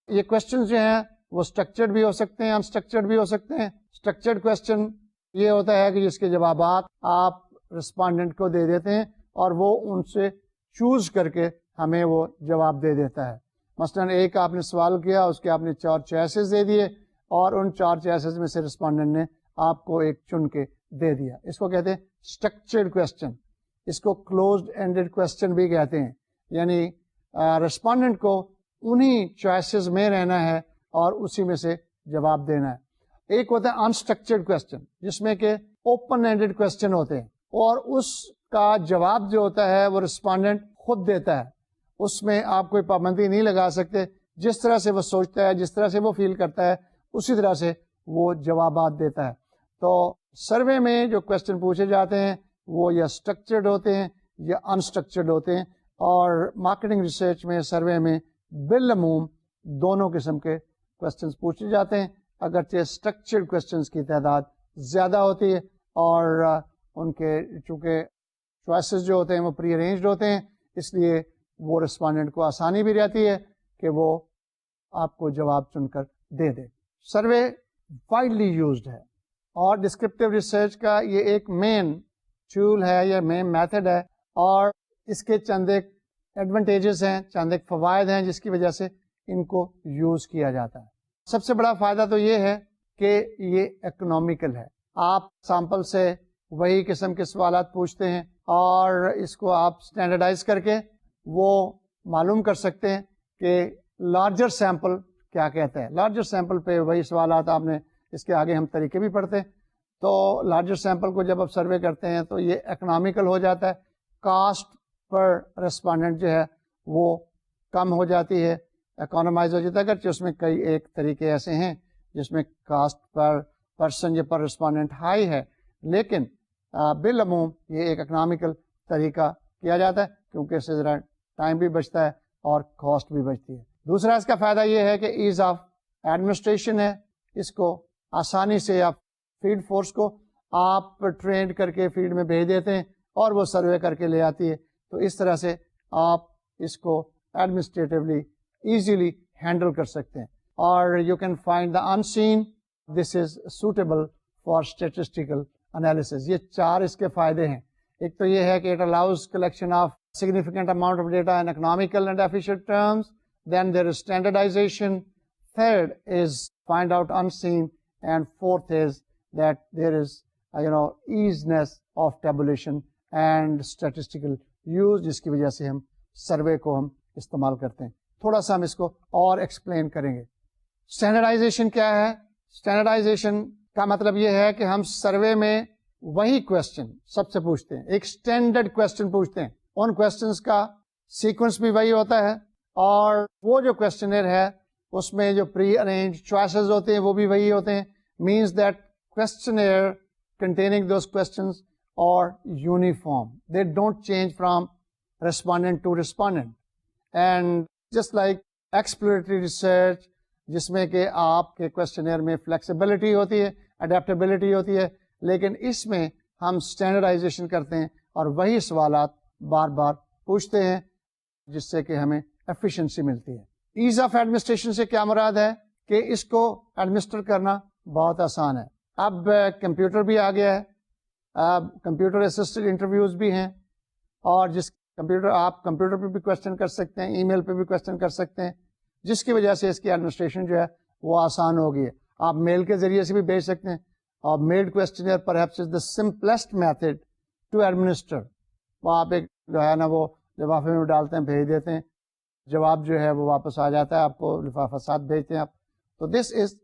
یہ کوشچنز جو ہیں وہ اسٹرکچرڈ بھی ہو سکتے ہیں, انسٹرکچرڈ بھی ہو سکتے ہیں. اسٹرکچرڈ کوشچن یہ ہوتا ہے کہ جس کے جوابات آپ رسپونڈنٹ کو دے دیتے ہیں اور وہ ان سے چوز کر کے ہمیں وہ جواب دے دیتا ہے. مثلاً ایک آپ نے سوال کیا, اس کے آپ نے 4 چوائسیز دے دیے اور ان 4 چوائسیز میں سے رسپونڈنٹ نے آپ کو ایک چن کے دے دیا. اس کو کہتے ہیں اسٹرکچرڈ کوشچن. اس کو کلوزڈ اینڈڈ کوشچن بھی کہتے ہیں. یعنی رسپونڈنٹ کو انہی چوائسیز میں رہنا ہے اور اسی میں سے جواب دینا ہے. ایک ہوتا ہے انسٹرکچرڈ کوشچن جس میں کہ اوپن اینڈڈ کوشچن ہوتے ہیں اور اس کا جواب جو ہوتا ہے وہ رسپونڈنٹ خود دیتا ہے. اس میں آپ کوئی پابندی نہیں لگا سکتے. جس طرح سے وہ سوچتا ہے, جس طرح سے وہ فیل کرتا ہے, اسی طرح سے وہ جوابات دیتا ہے. تو سروے میں جو کوشچن پوچھے جاتے ہیں وہ یا اسٹرکچرڈ ہوتے ہیں یا انسٹرکچرڈ ہوتے ہیں. اور مارکیٹنگ ریسرچ میں, سروے میں بالعموم دونوں قسم کے کوشچنس پوچھے جاتے ہیں. اگرچہ اسٹرکچرڈ کوشچنس کی تعداد زیادہ ہوتی ہے اور ان کے چونکہ چوائسیز جو ہوتے ہیں وہ پری ارینجڈ ہوتے ہیں, اس لیے وہ رسپونڈنٹ کو آسانی بھی رہتی ہے کہ وہ آپ کو جواب چن کر دے دے. سروے وائڈلی یوزڈ ہے اور ڈسکرپٹیو ریسرچ کا یہ ایک مین ٹول ہے یا مین میتھڈ ہے اور اس کے چند ایک ایڈوانٹیجز ہیں, چند ایک فوائد ہیں جس کی وجہ سے ان کو یوز کیا جاتا ہے. سب سے بڑا فائدہ تو یہ ہے کہ یہ اکنامیکل ہے. آپ سیمپل سے وہی قسم کے سوالات پوچھتے ہیں اور اس کو آپ اسٹینڈرڈائز کر کے وہ معلوم کر سکتے ہیں کہ لارجر سیمپل کیا کہتا ہے. لارجر سیمپل پہ وہی سوالات آپ نے, اس کے آگے ہم طریقے بھی پڑھتے ہیں. تو لارجر سیمپل کو جب آپ سروے کرتے ہیں تو یہ اکنامیکل ہو جاتا ہے. کاسٹ پر رسپونڈنٹ جو ہے وہ کم ہو جاتی ہے, اکانومائز ہو جاتا ہے. اگرچہ اس میں کئی ایک طریقے ایسے ہیں جس میں کاسٹ پر پرسن یا پر رسپونڈنٹ ہائی ہے, لیکن بالعموم یہ ایک اکنامیکل طریقہ کیا جاتا ہے کیونکہ اس سے ذرا ٹائم بھی بچتا ہے اور کاسٹ بھی بچتی ہے. دوسرا اس کا فائدہ یہ ہے کہ ایز آف ایڈمنسٹریشن ہے. اس کو آسانی سے آپ فیلڈ فورس کو آپ ٹرینڈ کر کے فیلڈ میں بھیج دیتے ہیں اور وہ سروے کر کے لے آتی ہے. تو اس طرح سے آپ اس کو ایڈمنسٹریٹولی ایزیلی ہینڈل کر سکتے ہیں. اور you can find the unseen, this is suitable for statistical analysis. یہ 4 اس کے فائدے ہیں. ایک تو یہ ہے کہ it allows collection of significant amount of data in economical and efficient terms. Then there is standardization. Third is find out unseen. And fourth is that there is easiness of tabulation and statistical use, جس کی وجہ سے ہم survey کو ہم استعمال کرتے ہیں. تھوڑا سا ہم اس کو اور ایکسپلین کریں گے. اسٹینڈرڈائزیشن کیا ہے؟ اسٹینڈرڈائزیشن کا مطلب یہ ہے کہ ہم سروے میں وہی کوشچن سب سے پوچھتے ہیں, ایک اسٹینڈرڈ کوشچن پوچھتے ہیں. ان کوشچنس کا سیکوینس بھی وہی ہوتا ہے اور وہ جو کوشچنر ہے اس میں جو پری ارینج چوائسیز ہوتے ہیں وہ بھی وہی ہوتے ہیں. Means that questionnaire containing those questions اور uniform, they don't change from respondent to respondent. And just like exploratory research جس میں کہ آپ کے کوشچنر میں فلیکسیبلٹی ہوتی ہے, اڈیپٹیبلٹی ہوتی ہے, لیکن اس میں ہم اسٹینڈرڈائزیشن کرتے ہیں اور وہی سوالات بار بار پوچھتے ہیں جس سے کہ ہمیں ایفیشنسی ملتی ہے. ایز آف ایڈمنسٹریشن سے کیا مراد ہے کہ اس کو ایڈمنسٹر کرنا بہت آسان ہے. اب کمپیوٹر بھی آ گیا ہے, اب کمپیوٹر اسسٹڈ انٹرویوز بھی ہیں اور جس کمپیوٹر آپ کمپیوٹر پہ بھی کویسچن کر سکتے ہیں, ای میل پہ بھی کویسچن کر سکتے ہیں, جس کی وجہ سے اس کی ایڈمنسٹریشن جو ہے وہ آسان ہو گئی ہے. آپ میل کے ذریعے سے بھی بھیج سکتے ہیں اور mailed questionnaire perhaps is the simplest method to administer. وہ آپ ایک جو ہے نا وہ لفافے میں ڈالتے ہیں, بھیج دیتے ہیں, جواب جو ہے وہ واپس آ جاتا ہے, آپ کو لفافہ ساتھ بھیجتے ہیں آپ. تو دس از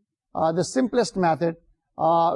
دا سمپلسٹ میتھڈ.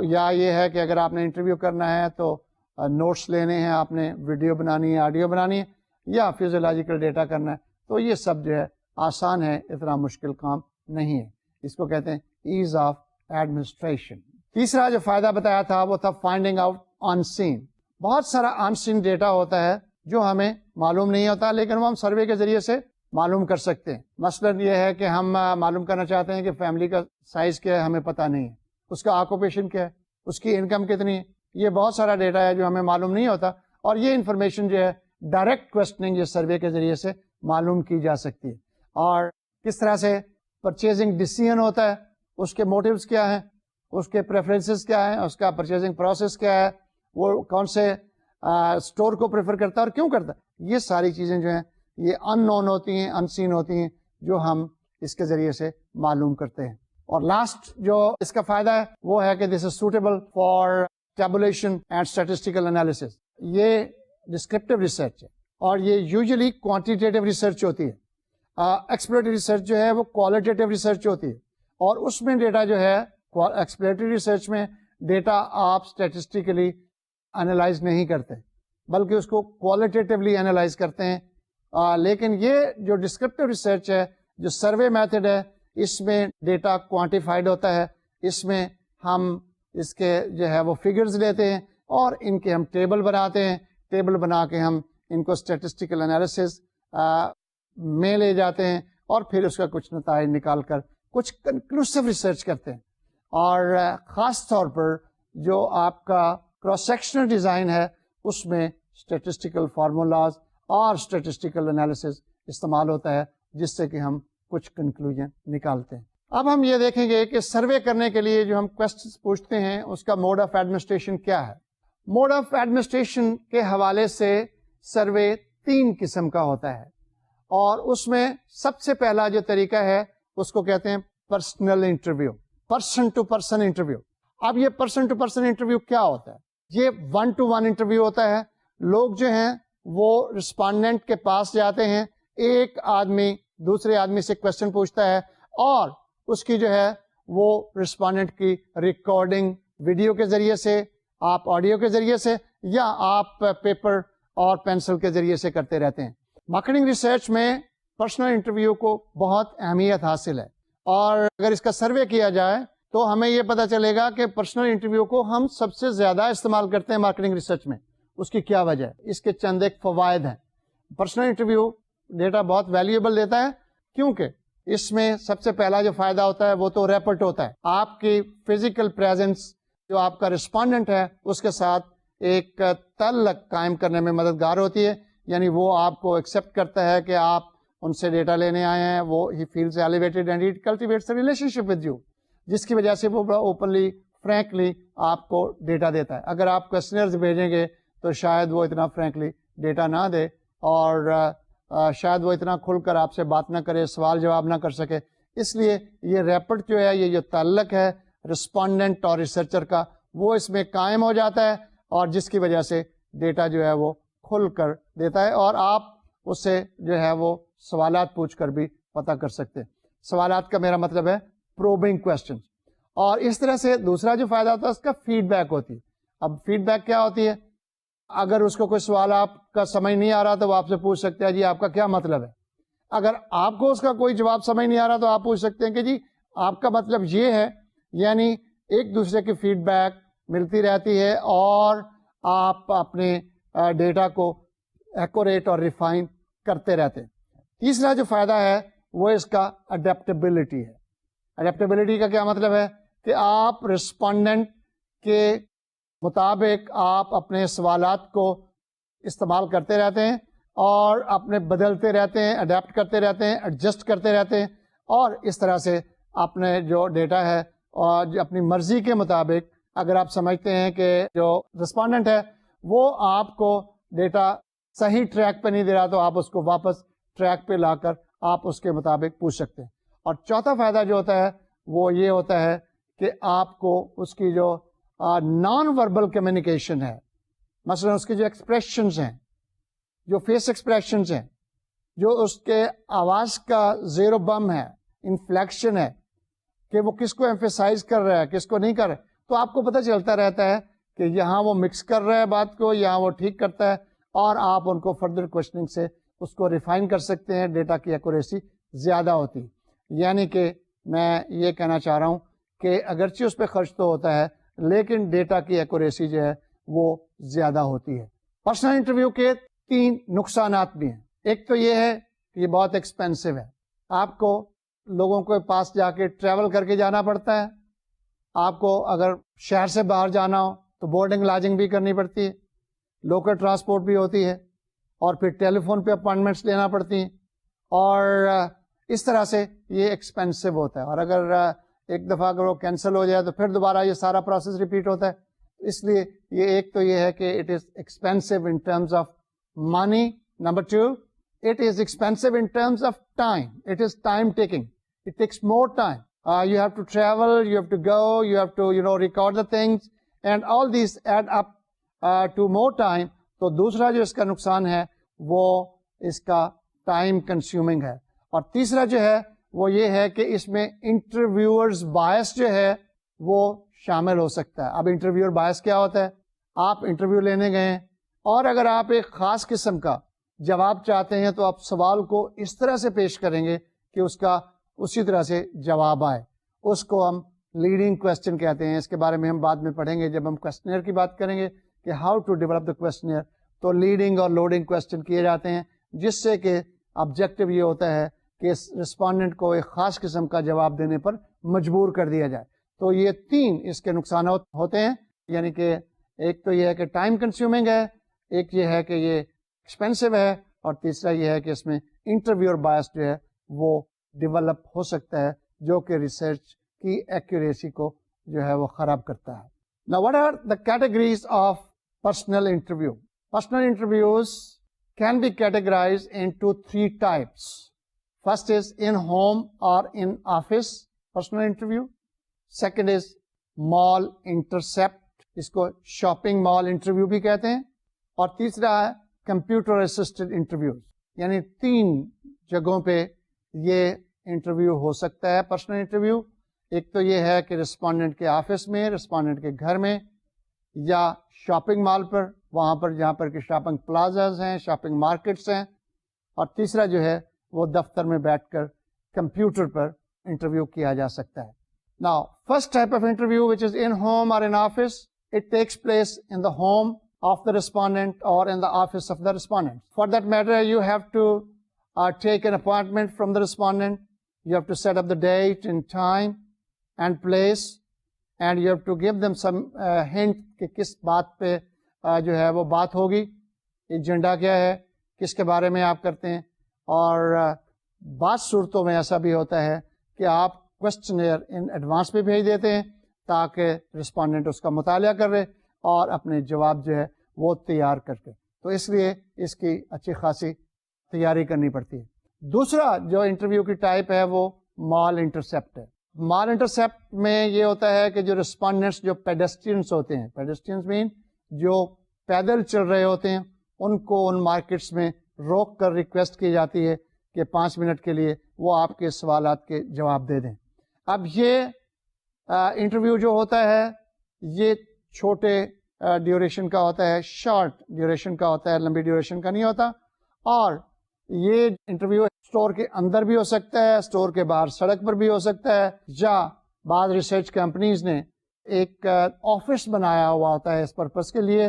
یا یہ ہے کہ اگر آپ نے انٹرویو کرنا ہے تو نوٹس لینے ہیں, آپ نے ویڈیو بنانی ہے, آڈیو بنانی ہے, یا فزیولوجیکل ڈیٹا کرنا ہے, تو یہ سب جو ہے آسان ہے, اتنا مشکل کام نہیں ہے. اس کو کہتے ہیں ایز آف ایڈمنسٹریشن. تیسرا جو فائدہ بتایا تھا وہ تھا فائنڈنگ آؤٹ آن سین. بہت سارا آن سین ڈیٹا ہوتا ہے جو ہمیں معلوم نہیں ہوتا لیکن وہ ہم سروے کے ذریعے سے معلوم کر سکتے ہیں. مثلاً یہ ہے کہ ہم معلوم کرنا چاہتے ہیں کہ فیملی کا سائز کیا ہے, ہمیں پتہ نہیں ہے, اس کا آکوپیشن کیا ہے, اس کی انکم کتنی ہے. یہ بہت سارا ڈیٹا ہے جو ہمیں معلوم نہیں ہوتا, اور یہ انفارمیشن جو ہے ڈائریکٹ کوسچننگ, یہ سروے کے ذریعے سے معلوم کی جا سکتی ہے. اور کس طرح سے پرچیزنگ ڈیسیژن ہوتا ہے, اس کے موٹیوز کیا ہیں, اس کے پریفرنسز کیا ہیں, اس کا پرچیزنگ پروسیس کیا ہے, وہ کون سے اسٹور کو پریفر کرتا ہے اور کیوں کرتا ہے. یہ ساری چیزیں جو ہیں یہ ان نون ہوتی ہیں, ان سین ہوتی ہیں, جو ہم اس کے ذریعے سے معلوم کرتے ہیں. اور لاسٹ جو اس کا فائدہ ہے وہ ہے کہ this is suitable for tabulation and statistical analysis. یہ ڈسکرپٹیو ریسرچ ہے اور یہ یوزلی کوانٹیٹیو ریسرچ ہوتی ہے. ایکسپلوریٹری ریسرچ جو ہے وہ کوالٹیٹیو ریسرچ ہوتی ہے, اور اس میں ڈیٹا جو ہے ایکسپلوریٹری ریسرچ میں ڈیٹا آپ اسٹیٹسٹیکلی انالائز نہیں کرتے بلکہ اس کو کوالٹیٹیولی انالائز کرتے ہیں. لیکن یہ جو ڈسکرپٹیو ریسرچ ہے, جو سروے میتھڈ ہے, اس میں ڈیٹا کوانٹیفائڈ ہوتا ہے. اس میں ہم اس کے جو ہے وہ فگرز لیتے ہیں اور ان کے ہم ٹیبل بناتے ہیں. ٹیبل بنا کے ہم ان کو اسٹیٹسٹیکل انالیسس میں لے جاتے ہیں اور پھر اس کا کچھ نتائج نکال کر کچھ کنکلوسیو ریسرچ کرتے ہیں. اور خاص طور پر جو آپ کا کراس سیکشنل ڈیزائن ہے اس میں اسٹیٹسٹیکل فارمولاز اور اسٹیٹسٹیکل انالیسس استعمال ہوتا ہے, جس سے کہ ہم کچھ کنکلوژن نکالتے ہیں. اب ہم یہ دیکھیں گے کہ سروے کرنے کے لیے جو ہم کوسچنز پوچھتے ہیں اس کا موڈ آف ایڈمنسٹریشن کیا ہے. موڈ آف ایڈمنسٹریشن کے حوالے سے سروے 3 قسم کا ہوتا ہے, اور اس میں سب سے پہلا جو طریقہ ہے اس کو کہتے ہیں personal interview, person to person interview. اب یہ پرسن ٹو پرسن انٹرویو کیا ہوتا ہے؟ یہ 1 to 1 انٹرویو ہوتا ہے. لوگ جو ہیں وہ رسپونڈنٹ کے پاس جاتے ہیں, ایک آدمی دوسرے آدمی سے کوشچن پوچھتا ہے اور اس کی جو ہے وہ رسپونڈنٹ کی ریکارڈنگ ویڈیو کے ذریعے سے, آپ آڈیو کے ذریعے سے, یا آپ پیپر اور پینسل کے ذریعے سے کرتے رہتے ہیں. مارکیٹنگ ریسرچ میں پرسنل انٹرویو کو بہت اہمیت حاصل ہے, اور اگر اس کا سروے کیا جائے تو ہمیں یہ پتا چلے گا کہ پرسنل انٹرویو کو ہم سب سے زیادہ استعمال کرتے ہیں مارکیٹنگ ریسرچ میں. اس کی کیا وجہ ہے؟ اس کے چند ایک فوائد ہیں. پرسنل انٹرویو ڈیٹا بہت ویلیویبل دیتا ہے, کیونکہ اس میں سب سے پہلا جو فائدہ ہوتا ہے وہ تو ریپورٹ ہوتا ہے. آپ کی فزیکل پریزنس جو آپ کا رسپونڈنٹ ہے اس کے ساتھ ایک تعلق قائم کرنے میں مددگار ہوتی ہے. یعنی وہ آپ کو ایکسیپٹ کرتا ہے کہ آپ ان سے ڈیٹا لینے آئے ہیں, وہ he feels elevated and it cultivates a relation ship with you, جس کی وجہ سے وہ بڑا اوپنلی فرینکلی آپ کو ڈیٹا دیتا ہے. اگر آپ کوسچنرز بھیجیں گے تو شاید وہ اتنا فرینکلی ڈیٹا نہ دے, اور شاید وہ اتنا کھل کر آپ سے بات نہ کرے, سوال جواب نہ کر سکے. اس لیے یہ ریپورٹ جو ہے, یہ جو تعلق ہے رسپونڈنٹ اور ریسرچر کا, وہ اس میں قائم ہو جاتا ہے, اور جس کی وجہ سے ڈیٹا جو ہے وہ کھل کر دیتا ہے, اور آپ اس سے جو ہے وہ سوالات پوچھ کر بھی پتہ کر سکتے ہیں. سوالات کا میرا مطلب ہے پروبنگ کوسچنز. اور اس طرح سے دوسرا جو فائدہ ہوتا ہے اس کا فیڈ بیک ہوتی ہے. اب فیڈ بیک کیا ہوتی ہے؟ اگر اس کو کوئی سوال آپ کا سمجھ نہیں آ رہا تو وہ آپ سے پوچھ سکتے ہیں جی آپ کا کیا مطلب ہے. اگر آپ کو اس کا کوئی جواب سمجھ نہیں آ رہا تو آپ پوچھ سکتے ہیں کہ جی آپ کا مطلب یہ ہے. یعنی ایک دوسرے کی فیڈ بیک ملتی رہتی ہے, اور آپ اپنے ڈیٹا کو ایکوریٹ اور ریفائن کرتے رہتے ہیں. تیسرا جو فائدہ ہے وہ اس کا اڈیپٹیبلٹی ہے. اڈیپٹیبلٹی کا کیا مطلب ہے؟ کہ آپ رسپونڈنٹ کے مطابق آپ اپنے سوالات کو استعمال کرتے رہتے ہیں, اور اپنے بدلتے رہتے ہیں, اڈیپٹ کرتے رہتے ہیں, ایڈجسٹ کرتے رہتے ہیں, اور اس طرح سے اپنے جو ڈیٹا ہے اور جو اپنی مرضی کے مطابق, اگر آپ سمجھتے ہیں کہ جو رسپونڈنٹ ہے وہ آپ کو ڈیٹا صحیح ٹریک پہ نہیں دے رہا تو آپ اس کو واپس ٹریک پہ لا کر آپ اس کے مطابق پوچھ سکتے ہیں. اور چوتھا فائدہ جو ہوتا ہے وہ یہ ہوتا ہے کہ آپ کو اس کی جو نان وربل کمیونیکیشن ہے, مثلا اس کی جو ایکسپریشنز ہیں, جو فیس ایکسپریشنز ہیں, جو اس کے آواز کا زیر و بم ہے, انفلیکشن ہے, کہ وہ کس کو ایمفیسائز کر رہا ہے کس کو نہیں کر رہا ہے, تو آپ کو پتہ چلتا رہتا ہے کہ یہاں وہ مکس کر رہا ہے بات کو, یہاں وہ ٹھیک کرتا ہے, اور آپ ان کو فردر کوشچننگ سے اس کو ریفائن کر سکتے ہیں. ڈیٹا کی ایکوریسی زیادہ ہوتی ہے. یعنی کہ میں یہ کہنا چاہ رہا ہوں کہ اگرچہ اس پہ خرچ تو ہوتا ہے لیکن ڈیٹا کی ایکوریسی جو ہے وہ زیادہ ہوتی ہے. پرسنل انٹرویو کے 3 نقصانات بھی ہیں. ایک تو یہ ہے کہ یہ بہت ایکسپینسو ہے. آپ کو لوگوں کے پاس جا کے ٹریول کر کے جانا پڑتا ہے. آپ کو اگر شہر سے باہر جانا ہو تو بورڈنگ لاجنگ بھی کرنی پڑتی ہے, لوکل ٹرانسپورٹ بھی ہوتی ہے, اور پھر ٹیلی فون پہ اپائنٹمنٹس لینا پڑتی ہیں, اور اس طرح سے یہ ایکسپینسو ہوتا ہے. اور اگر ایک دفعہ اگر وہ کینسل ہو جائے تو پھر دوبارہ یہ سارا پروسیس ریپیٹ ہوتا ہے. اس لیے یہ ایک تو یہ ہے کہ it is expensive in terms of money. Number 2, it is expensive in terms of time. It is time taking. It takes more time. You have to travel, you have to go, you have to record the things, and all these add up to more time. تو دوسرا جو اس کا نقصان ہے وہ اس کا time consuming ہے. اور تیسرا جو ہے وہ یہ ہے کہ اس میں انٹرویورز بائس جو ہے وہ شامل ہو سکتا ہے. اب انٹرویور بائس کیا ہوتا ہے؟ آپ انٹرویو لینے گئے ہیں اور اگر آپ ایک خاص قسم کا جواب چاہتے ہیں تو آپ سوال کو اس طرح سے پیش کریں گے کہ اس کا اسی طرح سے جواب آئے. اس کو ہم لیڈنگ کویسچن کہتے ہیں. اس کے بارے میں ہم بعد میں پڑھیں گے جب ہم کویسچنئر کی بات کریں گے کہ ہاؤ ٹو ڈیولپ دا کویسچنئر. تو لیڈنگ اور لوڈنگ کویسچن کیے جاتے ہیں جس سے کہ آبجیکٹو یہ ہوتا ہے کہ رسپونڈنٹ کو ایک خاص قسم کا جواب دینے پر مجبور کر دیا جائے. تو یہ 3 اس کے نقصانات ہوتے ہیں, یعنی کہ ایک تو یہ ہے کہ ٹائم کنزیومنگ ہے, ایک یہ ہے کہ یہ ایکسپینسو ہے, اور تیسرا یہ ہے کہ اس میں انٹرویور بائس جو ہے وہ ڈیولپ ہو سکتا ہے جو کہ ریسرچ کی ایکوریسی کو جو ہے وہ خراب کرتا ہے. Now what are the categories of personal interview? Personal interviews can be categorized into 3 types. First is in home or in office personal interview. Second is mall intercept, اس کو شاپنگ مال انٹرویو بھی کہتے ہیں. اور تیسرا ہے computer assisted interviews. یعنی 3 جگہوں پہ یہ انٹرویو ہو سکتا ہے پرسنل انٹرویو. ایک تو یہ ہے کہ رسپونڈنٹ کے آفس میں, رسپونڈنٹ کے گھر میں, یا شاپنگ مال پر, وہاں پر جہاں پر کہ شاپنگ پلازاز ہیں, شاپنگ مارکیٹس ہیں. اور تیسرا جو ہے وہ دفتر میں بیٹھ کر کمپیوٹر پر انٹرویو کیا جا سکتا ہے. Now, first type of interview, which is in home or in office, it takes place in the home of the respondent or in the office of the respondent. For that matter, you have to take an appointment from the respondent. You have to set up the date and time and place, and you have to give them some hint کہ کس بات پہ جو ہے وہ بات ہوگی, agenda کیا ہے, کس کے بارے میں آپ کرتے ہیں. اور بعض صورتوں میں ایسا بھی ہوتا ہے کہ آپ کویسچنئر ان ایڈوانس میں بھیج دیتے ہیں تاکہ رسپونڈنٹ اس کا مطالعہ کر رہے اور اپنے جواب جو ہے وہ تیار کر کے. تو اس لیے اس کی اچھی خاصی تیاری کرنی پڑتی ہے. دوسرا جو انٹرویو کی ٹائپ ہے وہ مال انٹرسیپٹ ہے. مال انٹرسیپٹ میں یہ ہوتا ہے کہ جو رسپونڈنٹس جو پیڈسٹرینس ہوتے ہیں, پیڈسٹرینس مین جو پیدل چل رہے ہوتے ہیں, ان کو ان مارکیٹس میں روک کر ریکویسٹ کی جاتی ہے کہ 5 منٹ کے لیے وہ آپ کے سوالات کے جواب دے دیں. اب یہ انٹرویو جو ہوتا ہے یہ چھوٹے ڈیوریشن کا ہوتا ہے, شارٹ ڈیوریشن کا ہوتا ہے, لمبی ڈیوریشن کا نہیں ہوتا. اور یہ انٹرویو اسٹور کے اندر بھی ہو سکتا ہے, اسٹور کے باہر سڑک پر بھی ہو سکتا ہے, یا بعض ریسرچ کمپنیز نے ایک آفس بنایا ہوا ہوتا ہے اس پرپس کے لیے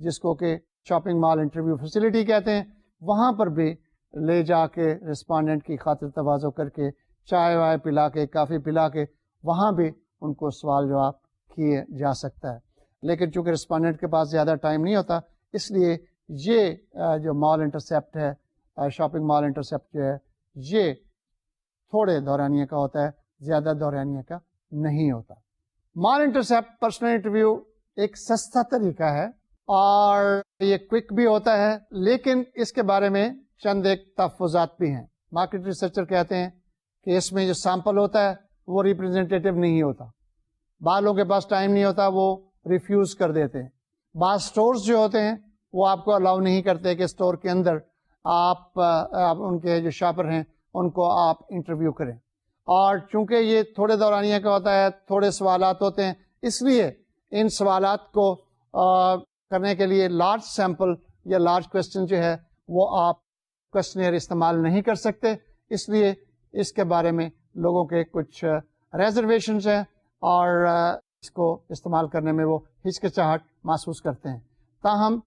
جس کو کہ شاپنگ مال انٹرویو فیسلٹی کہتے ہیں. وہاں پر بھی لے جا کے رسپونڈنٹ کی خاطر تواضع کر کے چائے وائے پلا کے, کافی پلا کے, وہاں بھی ان کو سوال جواب کیے جا سکتا ہے. لیکن چونکہ رسپونڈنٹ کے پاس زیادہ ٹائم نہیں ہوتا اس لیے یہ جو مال انٹرسیپٹ ہے, شاپنگ مال انٹرسیپٹ جو ہے, یہ تھوڑے دورانیے کا ہوتا ہے, زیادہ دورانیے کا نہیں ہوتا. مال انٹرسیپٹ پرسنل انٹرویو ایک سستا طریقہ ہے اور یہ کوئک بھی ہوتا ہے, لیکن اس کے بارے میں چند ایک تحفظات بھی ہیں. مارکیٹ ریسرچر کہتے ہیں کہ اس میں جو سیمپل ہوتا ہے وہ ریپرزینٹیو نہیں ہوتا. بعض لوگوں کے پاس ٹائم نہیں ہوتا, وہ ریفیوز کر دیتے ہیں. بعض سٹورز جو ہوتے ہیں وہ آپ کو الاؤ نہیں کرتے کہ اسٹور کے اندر آپ ان کے جو شاپر ہیں ان کو آپ انٹرویو کریں. اور چونکہ یہ تھوڑے دورانیے کا ہوتا ہے, تھوڑے سوالات ہوتے ہیں, اس لیے ان سوالات کو کرنے کے لیے لارج سیمپل یا لارج کویسچن جو ہے وہ آپ کویسچنئر استعمال نہیں کر سکتے. اس لیے اس کے بارے میں لوگوں کے کچھ ریزرویشنز ہیں اور اس کو استعمال کرنے میں وہ ہچکچاہٹ محسوس کرتے ہیں. تاہم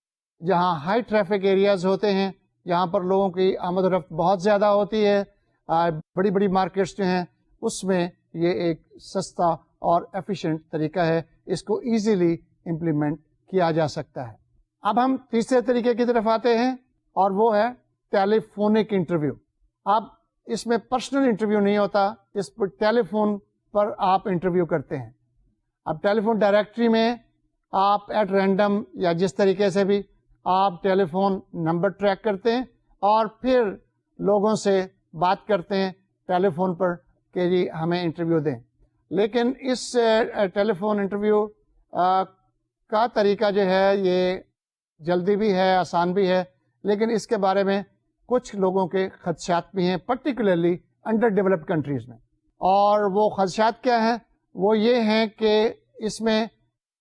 جہاں ہائی ٹریفک ایریاز ہوتے ہیں یہاں پر لوگوں کی آمد و رفت بہت زیادہ ہوتی ہے، بڑی بڑی مارکیٹس جو ہیں اس میں یہ ایک سستا اور ایفیشینٹ طریقہ ہے، اس کو ایزیلی امپلیمنٹ کیا جا سکتا ہے۔ اب ہم تیسرے طریقے کی طرف آتے ہیں اور وہ ہے ٹیلی فونک انٹرویو۔ اب اس میں پرسنل انٹرویو نہیں ہوتا، اس پر ٹیلی فون پر آپ انٹرویو کرتے ہیں۔ اب ٹیلی فون ڈائریکٹری میں آپ ایٹ رینڈم یا جس طریقے سے بھی آپ ٹیلی فون نمبر ٹریک کرتے ہیں اور پھر لوگوں سے بات کرتے ہیں ٹیلی فون پر کہ جی ہمیں انٹرویو دیں۔ لیکن اس ٹیلی فون انٹرویو کا طریقہ جو ہے یہ جلدی بھی ہے، آسان بھی ہے، لیکن اس کے بارے میں کچھ لوگوں کے خدشات بھی ہیں، پرٹیکولرلی انڈر ڈیولپڈ کنٹریز میں۔ اور وہ خدشات کیا ہیں؟ وہ یہ ہیں کہ اس میں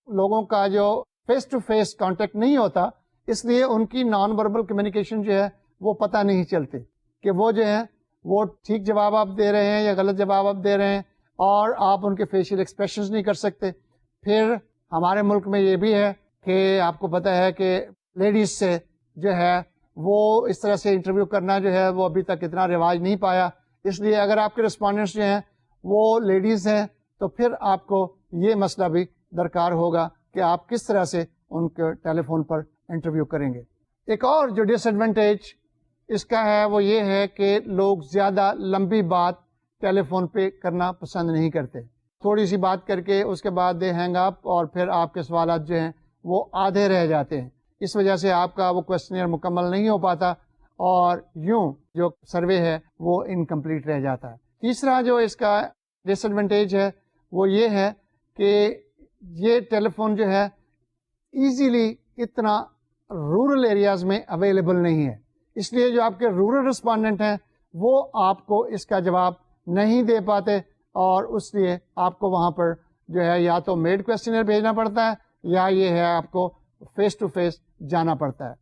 لوگوں کا جو فیس ٹو فیس کانٹیکٹ نہیں ہوتا، اس لیے ان کی نان وربل کمیونیکیشن جو ہے وہ پتہ نہیں چلتی کہ وہ جو ہے وہ ٹھیک جواب آپ دے رہے ہیں یا غلط جواب آپ دے رہے ہیں، اور آپ ان کے فیشیل ایکسپریشنز نہیں کر سکتے۔ پھر ہمارے ملک میں یہ بھی ہے کہ آپ کو پتہ ہے کہ لیڈیز سے جو ہے وہ اس طرح سے انٹرویو کرنا جو ہے وہ ابھی تک اتنا رواج نہیں پایا، اس لیے اگر آپ کے رسپونڈنٹس جو ہیں وہ لیڈیز ہیں تو پھر آپ کو یہ مسئلہ بھی درکار ہوگا کہ آپ کس طرح سے ان کے ٹیلی فون پر انٹرویو کریں گے۔ ایک اور جو ڈس ایڈوانٹیج اس کا ہے وہ یہ ہے کہ لوگ زیادہ لمبی بات ٹیلی فون پہ کرنا پسند نہیں کرتے، تھوڑی سی بات کر کے اس کے بعد دے ہینگ اپ اور پھر آپ کے سوالات جو ہیں وہ آدھے رہ جاتے ہیں، اس وجہ سے آپ کا وہ کویسچنئر مکمل نہیں ہو پاتا اور یوں جو سروے ہے وہ انکمپلیٹ رہ جاتا ہے۔ تیسرا جو اس کا ڈس ایڈوانٹیج ہے وہ یہ ہے کہ یہ ٹیلی فون جو ہے ایزیلی اتنا رورل ایریاز میں اویلیبل نہیں ہے، اس لیے جو آپ کے رورل رسپونڈنٹ ہیں وہ آپ کو اس کا جواب نہیں دے پاتے، اور اس لیے آپ کو وہاں پر جو ہے یا تو میڈ کویسچنئر بھیجنا پڑتا ہے یا یہ ہے آپ کو فیس ٹو فیس جانا پڑتا ہے۔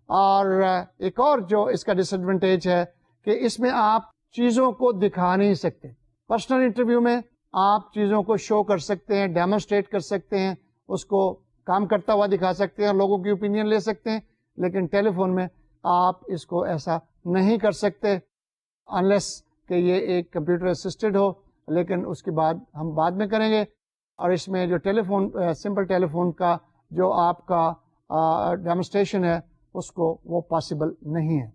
اور ایک اور جو اس کا ڈس ایڈوانٹیج ہے کہ اس میں آپ چیزوں کو دکھا نہیں سکتے۔ پرسنل انٹرویو میں آپ چیزوں کو شو کر سکتے ہیں، ڈیمونسٹریٹ کر سکتے ہیں، اس کو کام کرتا ہوا دکھا سکتے ہیں، لوگوں کی اوپینین لے سکتے ہیں، لیکن ٹیلی فون میں آپ اس کو ایسا نہیں کر سکتے انلیس کہ یہ ایک کمپیوٹر اسسٹڈ ہو، لیکن اس کے بعد ہم بعد میں کریں گے۔ اور اس میں جو ٹیلی فون سمپل ٹیلی فون کا جو آپ کا ڈیمونسٹریشن ہے اس کو وہ پاسبل نہیں ہے۔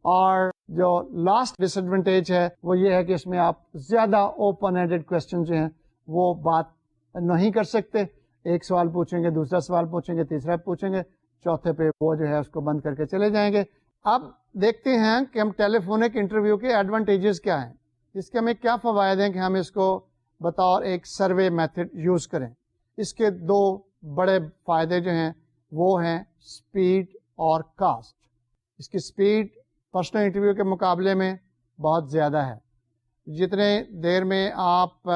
اور جو لاسٹ ڈس ایڈوانٹیج ہے وہ یہ ہے کہ اس میں آپ زیادہ اوپن اینڈڈ کویسچن جو ہیں وہ بات نہیں کر سکتے، ایک سوال پوچھیں گے، دوسرا سوال پوچھیں گے، تیسرا پوچھیں گے، چوتھے پہ وہ جو ہے اس کو بند کر کے چلے جائیں گے۔ اب دیکھتے ہیں کہ ہم ٹیلی فونک انٹرویو کے ایڈوانٹیجز کیا ہیں، اس کے ہمیں کیا فوائد ہیں کہ ہم اس کو بطور ایک سروے میتھڈ یوز کریں۔ اس کے دو بڑے فائدے جو ہیں وہ ہیں سپیڈ اور کاسٹ۔ اس کی سپیڈ پرسنل انٹرویو کے مقابلے میں بہت زیادہ ہے، جتنے دیر میں آپ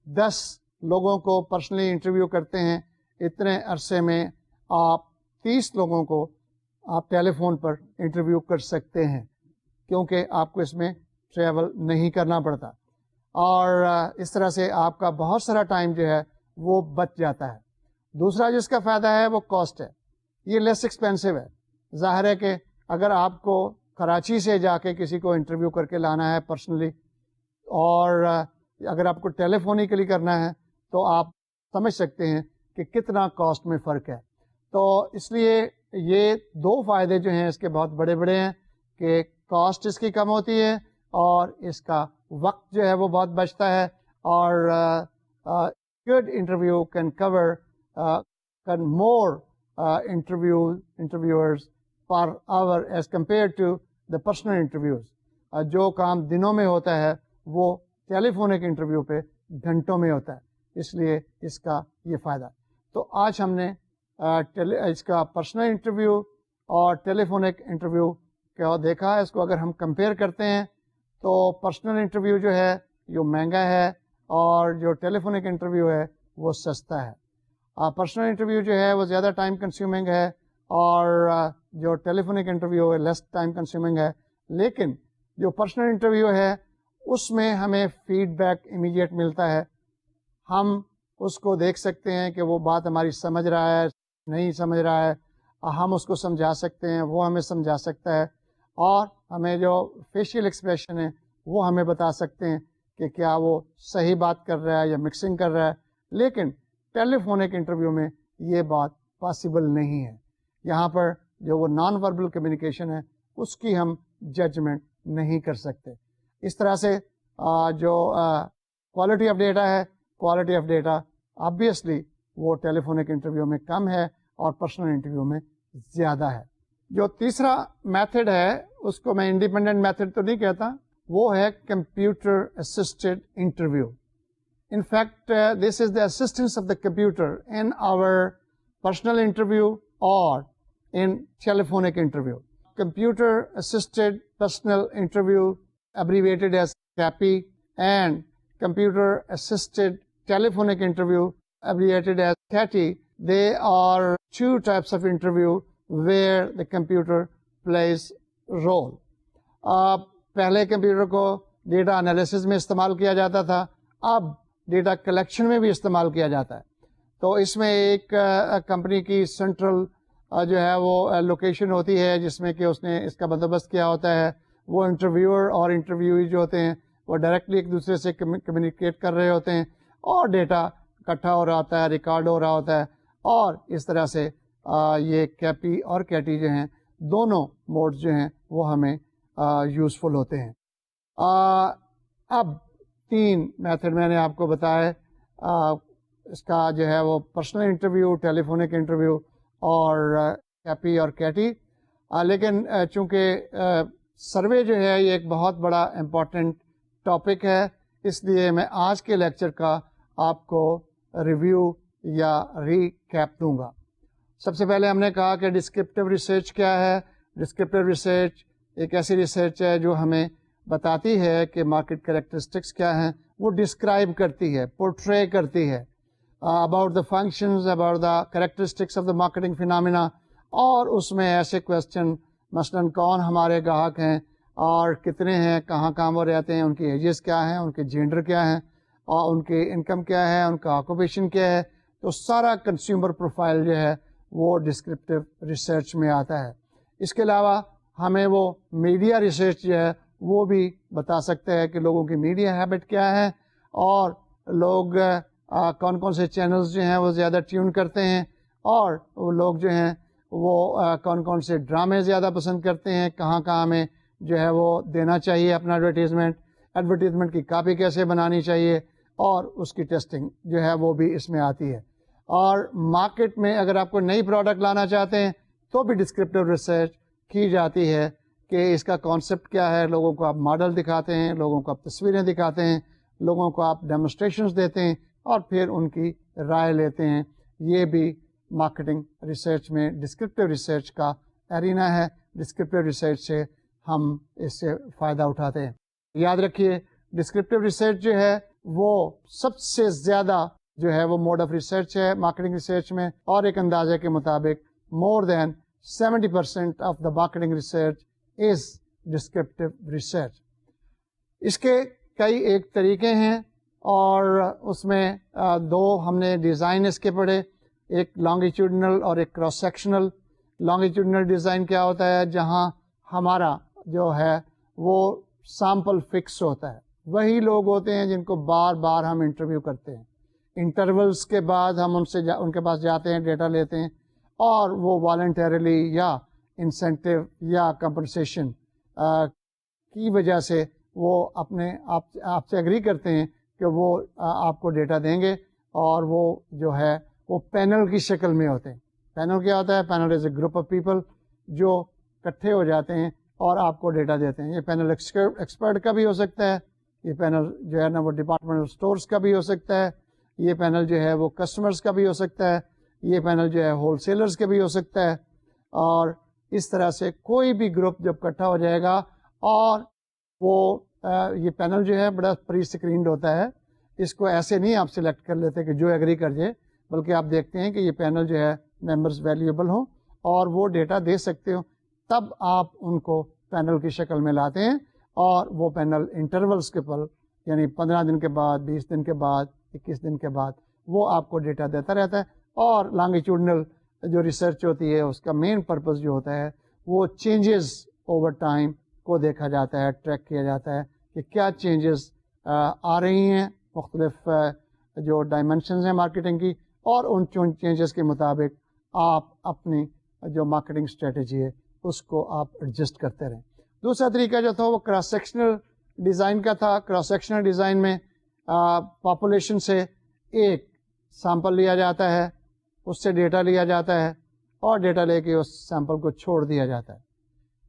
10 لوگوں کو پرسنلی انٹرویو کرتے ہیں اتنے عرصے میں آپ 30 لوگوں کو آپ ٹیلی فون پر انٹرویو کر سکتے ہیں، کیونکہ آپ کو اس میں ٹریول نہیں کرنا پڑتا، اور اس طرح سے آپ کا بہت سارا ٹائم جو ہے وہ بچ جاتا ہے۔ دوسرا جس کا فائدہ ہے وہ کاسٹ ہے، یہ لیس ایکسپینسو ہے۔ ظاہر ہے کہ اگر آپ کو کراچی سے جا کے کسی کو انٹرویو کر کے لانا ہے پرسنلی، اور اگر آپ کو ٹیلی فونیکلی کرنا ہے تو آپ سمجھ سکتے ہیں کہ کتنا کاسٹ میں فرق ہے۔ تو اس لیے یہ دو فائدے جو ہیں اس کے بہت بڑے بڑے ہیں کہ کاسٹ اس کی کم ہوتی ہے اور اس کا وقت جو ہے وہ بہت بچتا ہے، اور good interview can cover more interviewers per hour as compared to the personal interviews۔ جو کام دنوں میں ہوتا ہے وہ ٹیلی فونک انٹرویو پہ گھنٹوں میں ہوتا ہے، اس لیے اس کا یہ فائدہ۔ تو آج ہم نے اس کا پرسنل انٹرویو اور ٹیلی فونک انٹرویو کا دیکھا۔ اس کو اگر ہم کمپیئر کرتے ہیں تو پرسنل انٹرویو جو ہے یہ مہنگا ہے اور جو ٹیلی فونک انٹرویو ہے وہ سستا ہے۔ پرسنل انٹرویو جو ہے وہ زیادہ ٹائم کنزیومنگ ہے اور جو ٹیلی فونک انٹرویو ہے لیس ٹائم کنزیومنگ ہے، لیکن جو پرسنل انٹرویو ہے اس میں ہمیں فیڈ بیک امیڈیٹ ملتا ہے، ہم اس کو دیکھ سکتے ہیں کہ وہ بات ہماری سمجھ رہا ہے نہیں سمجھ رہا ہے، ہم اس کو سمجھا سکتے ہیں، وہ ہمیں سمجھا سکتا ہے، اور ہمیں جو فیشیل ایکسپریشن ہے وہ ہمیں بتا سکتے ہیں کہ کیا وہ صحیح بات کر رہا ہے یا مکسنگ کر رہا ہے، لیکن ٹیلی فونک انٹرویو میں یہ بات پاسبل نہیں ہے. یہاں پر جو وہ نان وربل کمیونیکیشن ہے اس کی ہم ججمنٹ نہیں کر سکتے. اس طرح سے جو کوالٹی آف ڈیٹا ہے، کوالٹی آف ڈیٹا آبویسلی وہ ٹیلی فونک انٹرویو میں کم ہے اور پرسنل انٹرویو میں زیادہ ہے. جو تیسرا میتھڈ ہے اس کو میں انڈیپینڈنٹ میتھڈ تو نہیں کہتا، وہ ہے computer assisted interview. In fact, this is the assistance of the computer in our personal interview or in telephonic interview. Computer assisted personal interview, abbreviated as CAPI, and computer assisted telephonic interview, abbreviated as CATI, they are two types of interview where the computer plays role. پہلے computer کو data analysis میں استعمال کیا جاتا تھا، اب data collection میں بھی استعمال کیا جاتا ہے. تو اس میں ایک کمپنی کی سینٹرل جو ہے وہ لوکیشن ہوتی ہے جس میں کہ اس نے اس کا بندوبست کیا ہوتا ہے. وہ انٹرویور اور انٹرویوئی جو ہوتے ہیں وہ ڈائریکٹلی ایک دوسرے سے کمیونیکیٹ کر رہے ہوتے ہیں اور ڈیٹا اکٹھا ہو رہا ہوتا ہے، ریکارڈ ہو رہا ہوتا ہے، اور اس طرح سے یہ کیپی اور کیٹی جو ہیں دونوں موڈز جو ہیں وہ ہمیں یوزفل ہوتے ہیں. اب 3 میتھڈ میں نے آپ کو بتایا، اس کا جو ہے وہ پرسنل انٹرویو، ٹیلی فونک انٹرویو اور کیپی اور کیٹی. لیکن چونکہ سروے جو ہے یہ ایک بہت بڑا امپورٹنٹ ٹاپک ہے، اس لیے میں آج کے لیکچر کا آپ کو ریویو یا ریکیپ دوں گا. سب سے پہلے ہم نے کہا کہ ڈسکرپٹیو ریسرچ کیا ہے. ڈسکرپٹیو ریسرچ ایک ایسی ریسرچ ہے جو ہمیں بتاتی ہے کہ مارکیٹ کریکٹرسٹکس کیا ہیں، وہ ڈسکرائب کرتی ہے، پورٹرے کرتی ہے about the functions, about the characteristics of the marketing phenomena. اور اس میں ایسے کویسچن مثلاً کون ہمارے گاہک ہیں اور کتنے ہیں، کہاں کہاں وہ رہتے ہیں، ان کی ایجز کیا ہیں، ان کے جینڈر کیا ہیں، اور ان کی انکم کیا ہے، ان کا آکوپیشن کیا ہے. تو سارا کنزیومر پروفائل جو ہے وہ ڈسکرپٹیو ریسرچ میں آتا ہے. اس کے علاوہ ہمیں وہ میڈیا ریسرچ جو ہے وہ بھی بتا سکتا ہے کہ لوگوں کی میڈیا ہیبٹ کیا ہے اور لوگ کون کون سے چینلز جو ہیں وہ زیادہ ٹیون کرتے ہیں، اور وہ لوگ جو ہیں وہ کون کون سے ڈرامے زیادہ پسند کرتے ہیں، کہاں کہاں میں جو ہے وہ دینا چاہیے اپنا ایڈورٹیزمنٹ کی کاپی کیسے بنانی چاہیے، اور اس کی ٹیسٹنگ جو ہے وہ بھی اس میں آتی ہے. اور مارکیٹ میں اگر آپ کو نئی پروڈکٹ لانا چاہتے ہیں تو بھی ڈسکرپٹیو ریسرچ کی جاتی ہے کہ اس کا کانسیپٹ کیا ہے. لوگوں کو آپ ماڈل دکھاتے ہیں، لوگوں کو آپ تصویریں دکھاتے ہیں، لوگوں کو آپ ڈیمونسٹریشنز دیتے ہیں اور پھر ان کی رائے لیتے ہیں. یہ بھی مارکیٹنگ ریسرچ میں ڈسکرپٹیو ریسرچ کا ایرینا ہے. ڈسکرپٹیو ریسرچ سے ہم اس سے فائدہ اٹھاتے ہیں. یاد رکھیے ڈسکرپٹیو ریسرچ جو ہے وہ سب سے زیادہ جو ہے وہ موڈ آف ریسرچ ہے مارکیٹنگ ریسرچ میں، اور ایک اندازے کے مطابق more than 70% of the marketing research is descriptive research. اس کے کئی ایک طریقے ہیں اور اس میں 2 ہم نے ڈیزائن اس کے پڑھے، ایک لانگیٹیوڈنل اور ایک کراس سیکشنل. لانگیٹیوڈنل ڈیزائن کیا ہوتا ہے؟ جہاں ہمارا جو ہے وہ سیمپل فکس ہوتا ہے، وہی لوگ ہوتے ہیں جن کو بار بار ہم انٹرویو کرتے ہیں. انٹرولس کے بعد ہم ان کے پاس جاتے ہیں، ڈیٹا لیتے ہیں، اور وہ والنٹریلی یا انسینٹیو یا کمپنسیشن کی وجہ سے وہ اپنے آپ سے ایگری کرتے ہیں کہ وہ آپ کو ڈیٹا دیں گے، اور وہ جو ہے وہ پینل کی شکل میں ہوتے ہیں. پینل کیا ہوتا ہے؟ Panel is a group of people جو اکٹھے ہو جاتے ہیں اور آپ کو ڈیٹا دیتے ہیں. یہ پینل ایکسپرٹ کا بھی ہو سکتا ہے، یہ پینل جو ہے نا وہ ڈپارٹمنٹل اسٹورز کا بھی ہو سکتا ہے، یہ پینل جو ہے وہ کسٹمرز کا بھی ہو سکتا ہے، یہ پینل جو ہے ہول سیلرز کا بھی ہو سکتا ہے. اور اس طرح سے کوئی بھی گروپ جب اکٹھا ہو جائے گا، اور وہ یہ پینل جو ہے بڑا پری اسکرینڈ ہوتا ہے. اس کو ایسے نہیں آپ سلیکٹ کر لیتے کہ جو ایگری کر جائے، بلکہ آپ دیکھتے ہیں کہ یہ پینل جو ہے ممبرز ویلیوبل ہوں اور وہ ڈیٹا دے سکتے ہوں، تب آپ ان کو پینل کی شکل میں لاتے ہیں. اور وہ پینل انٹرولس کے پر یعنی 15 دن کے بعد، 20 دن کے بعد، 21 دن کے بعد وہ آپ کو ڈیٹا دیتا رہتا ہے. اور لانگیٹیوڈنل جو ریسرچ ہوتی ہے اس کا مین پرپز جو ہوتا ہے وہ چینجز اوور ٹائم کو دیکھا جاتا ہے، ٹریک کیا جاتا ہے کہ کیا چینجز آ رہی ہیں مختلف جو ڈائمنشنز ہیں مارکیٹنگ کی، اور ان چینجز کے مطابق آپ اپنی جو مارکیٹنگ اسٹریٹجی ہے اس کو آپ ایڈجسٹ کرتے رہیں۔ دوسرا طریقہ جو تھا وہ کراس سیکشنل ڈیزائن کا تھا۔ کراس سیکشنل ڈیزائن میں پاپولیشن سے ایک سیمپل لیا جاتا ہے، اس سے ڈیٹا لیا جاتا ہے، اور ڈیٹا لے کے اس سیمپل کو چھوڑ دیا جاتا ہے،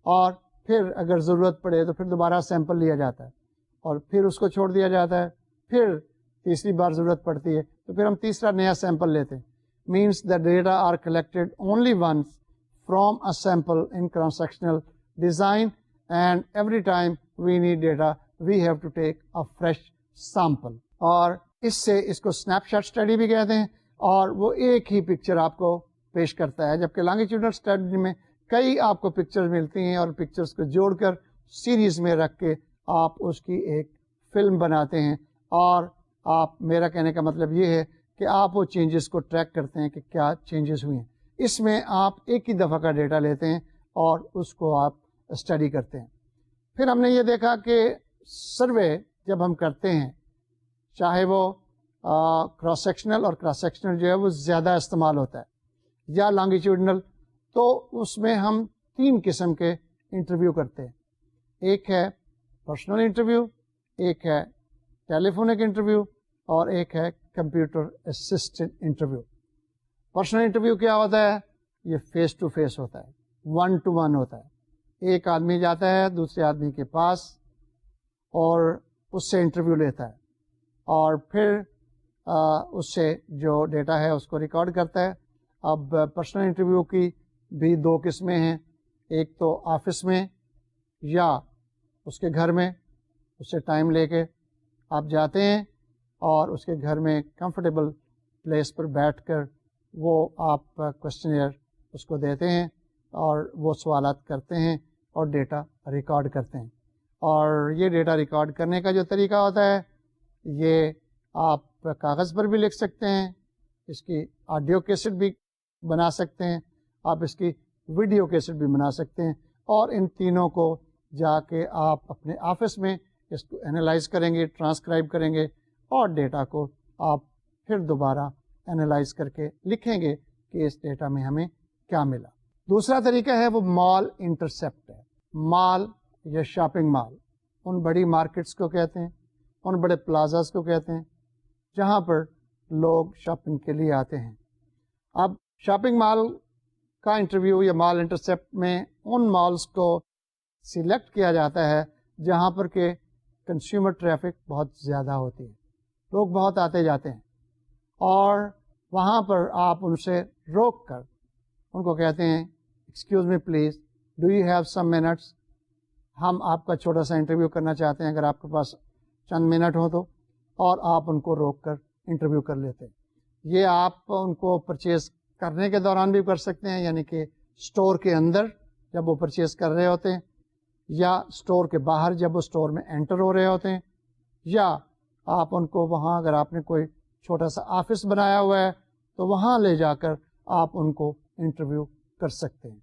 اور پھر اگر ضرورت پڑے تو پھر دوبارہ سیمپل لیا جاتا ہے اور پھر اس کو چھوڑ دیا جاتا ہے، پھر تیسری بار ضرورت پڑتی ہے تو پھر ہم تیسرا نیا سیمپل لیتے ہیں۔ Means the data are collected only once from a sample in cross sectional design, and every time we need data we have to take a fresh sample. اور اس سے اس کو اسنیپ شاٹ اسٹڈی بھی کہتے ہیں، اور وہ ایک ہی پکچر آپ کو پیش کرتا ہے، جبکہ لانگیٹیوڈنل اسٹڈی میں کئی آپ کو پکچر ملتی ہیں، اور پکچرز کو جوڑ کر سیریز میں رکھ کے آپ اس کی ایک فلم بناتے ہیں، اور آپ، میرا کہنے کا مطلب یہ ہے کہ آپ وہ چینجز کو ٹریک کرتے ہیں کہ کیا چینجز ہوئی ہیں۔ اس میں آپ ایک ہی دفعہ کا ڈیٹا لیتے ہیں اور اس کو آپ اسٹڈی کرتے ہیں۔ پھر ہم نے یہ دیکھا کہ سروے جب ہم کرتے ہیں، چاہے وہ کراس سیکشنل، اور کراس سیکشنل جو ہے وہ زیادہ استعمال ہوتا ہے، یا لانگیٹیوڈنل، تو اس میں ہم 3 قسم کے انٹرویو کرتے ہیں۔ ایک ہے پرسنل انٹرویو، ایک ہے ٹیلی فونک انٹرویو، اور ایک ہے computer assisted interview. Personal interview کیا ہوتا ہے؟ یہ فیس ٹو فیس ہوتا ہے، 1 to 1 ہوتا ہے۔ ایک آدمی جاتا ہے دوسرے آدمی کے پاس اور اس سے انٹرویو لیتا ہے، اور پھر اس سے جو ڈیٹا ہے اس کو ریکارڈ کرتا ہے۔ اب پرسنل انٹرویو کی بھی 2 قسمیں ہیں، ایک تو آفس میں یا اس کے گھر میں، اس سے ٹائم لے کے آپ جاتے ہیں اور اس کے گھر میں کمفرٹیبل پلیس پر بیٹھ کر وہ آپ کوشچنیئر اس کو دیتے ہیں، اور وہ سوالات کرتے ہیں اور ڈیٹا ریکارڈ کرتے ہیں۔ اور یہ ڈیٹا ریکارڈ کرنے کا جو طریقہ ہوتا ہے، یہ آپ کاغذ پر بھی لکھ سکتے ہیں، اس کی آڈیو کیسٹ بھی بنا سکتے ہیں، آپ اس کی ویڈیو کیسٹ بھی بنا سکتے ہیں، اور ان تینوں کو جا کے آپ اپنے آفس میں اس کو انالائز کریں گے، ٹرانسکرائب کریں گے، اور ڈیٹا کو آپ پھر دوبارہ انالائز کر کے لکھیں گے کہ اس ڈیٹا میں ہمیں کیا ملا۔ دوسرا طریقہ ہے وہ مال انٹرسیپٹ ہے۔ مال یا شاپنگ مال ان بڑی مارکیٹس کو کہتے ہیں، ان بڑے پلازاز کو کہتے ہیں جہاں پر لوگ شاپنگ کے لیے آتے ہیں۔ اب شاپنگ مال کا انٹرویو یا مال انٹرسیپٹ میں ان مالز کو سلیکٹ کیا جاتا ہے جہاں پر کہ کنزیومر ٹریفک بہت زیادہ ہوتی ہے، لوگ بہت آتے جاتے ہیں، اور وہاں پر آپ ان سے روک کر ان کو کہتے ہیں excuse me please, do you have some minutes, ہم آپ کا چھوٹا سا انٹرویو کرنا چاہتے ہیں، اگر آپ کے پاس چند منٹ ہو تو، اور آپ ان کو روک کر انٹرویو کر لیتے ہیں۔ یہ آپ ان کو پرچیز کرنے کے دوران بھی کر سکتے ہیں، یعنی کہ اسٹور کے اندر جب وہ پرچیز کر رہے ہوتے ہیں، یا اسٹور کے باہر جب وہ اسٹور میں انٹر ہو رہے ہوتے ہیں، یا آپ ان کو وہاں، اگر آپ نے کوئی چھوٹا سا آفس بنایا ہوا ہے تو وہاں لے جا کر آپ ان کو انٹرویو کر سکتے ہیں،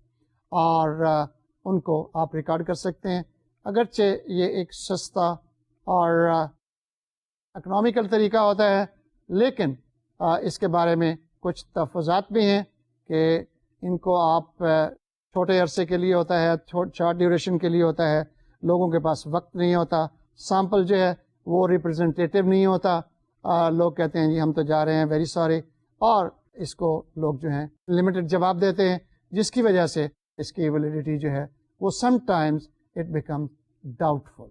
اور ان کو آپ ریکارڈ کر سکتے ہیں۔ اگرچہ یہ ایک سستا اور اکنامیکل طریقہ ہوتا ہے، لیکن اس کے بارے میں کچھ تحفظات بھی ہیں کہ ان کو آپ چھوٹے عرصے کے لیے ہوتا ہے، شارٹ ڈیوریشن کے لیے ہوتا ہے، لوگوں کے پاس وقت نہیں ہوتا، سیمپل جو ہے وہ ریپرزنٹیٹیو نہیں ہوتا، لوگ کہتے ہیں جی ہم تو جا رہے ہیں، ویری سوری، اور اس کو لوگ جو ہیں لمیٹڈ جواب دیتے ہیں، جس کی وجہ سے اس کی ویلیڈیٹی جو ہے وہ sometimes it become doubtful.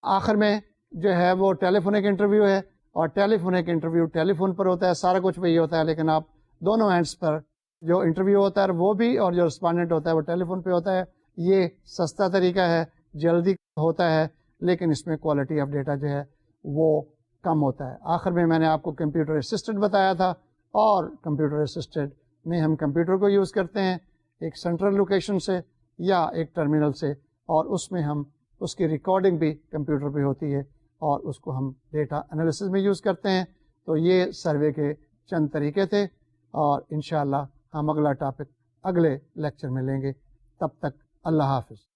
آخر میں جو ہے وہ ٹیلی فونک انٹرویو ہے، اور ٹیلی فونک انٹرویو ٹیلی فون پر ہوتا ہے، سارا کچھ وہی ہوتا ہے، لیکن آپ دونوں اینڈس پر جو انٹرویو ہوتا ہے وہ بھی، اور جو رسپونڈنٹ ہوتا ہے وہ ٹیلی فون پہ ہوتا ہے۔ یہ سستا طریقہ ہے، جلدی ہوتا ہے، لیکن اس میں کوالٹی آف ڈیٹا جو ہے وہ کم ہوتا ہے۔ آخر میں نے آپ کو کمپیوٹر اسسٹڈ بتایا تھا، اور کمپیوٹر اسسٹڈ میں ہم کمپیوٹر کو یوز کرتے ہیں ایک سینٹرل لوکیشن سے یا ایک ٹرمینل سے، اور اس میں ہم اس کی ریکارڈنگ بھی کمپیوٹر پہ ہوتی ہے، اور اس کو ہم ڈیٹا انالیسس میں یوز کرتے ہیں۔ تو یہ سروے کے چند طریقے تھے، اور انشاءاللہ ہم اگلا ٹاپک اگلے لیکچر میں لیں گے۔ تب تک اللہ حافظ۔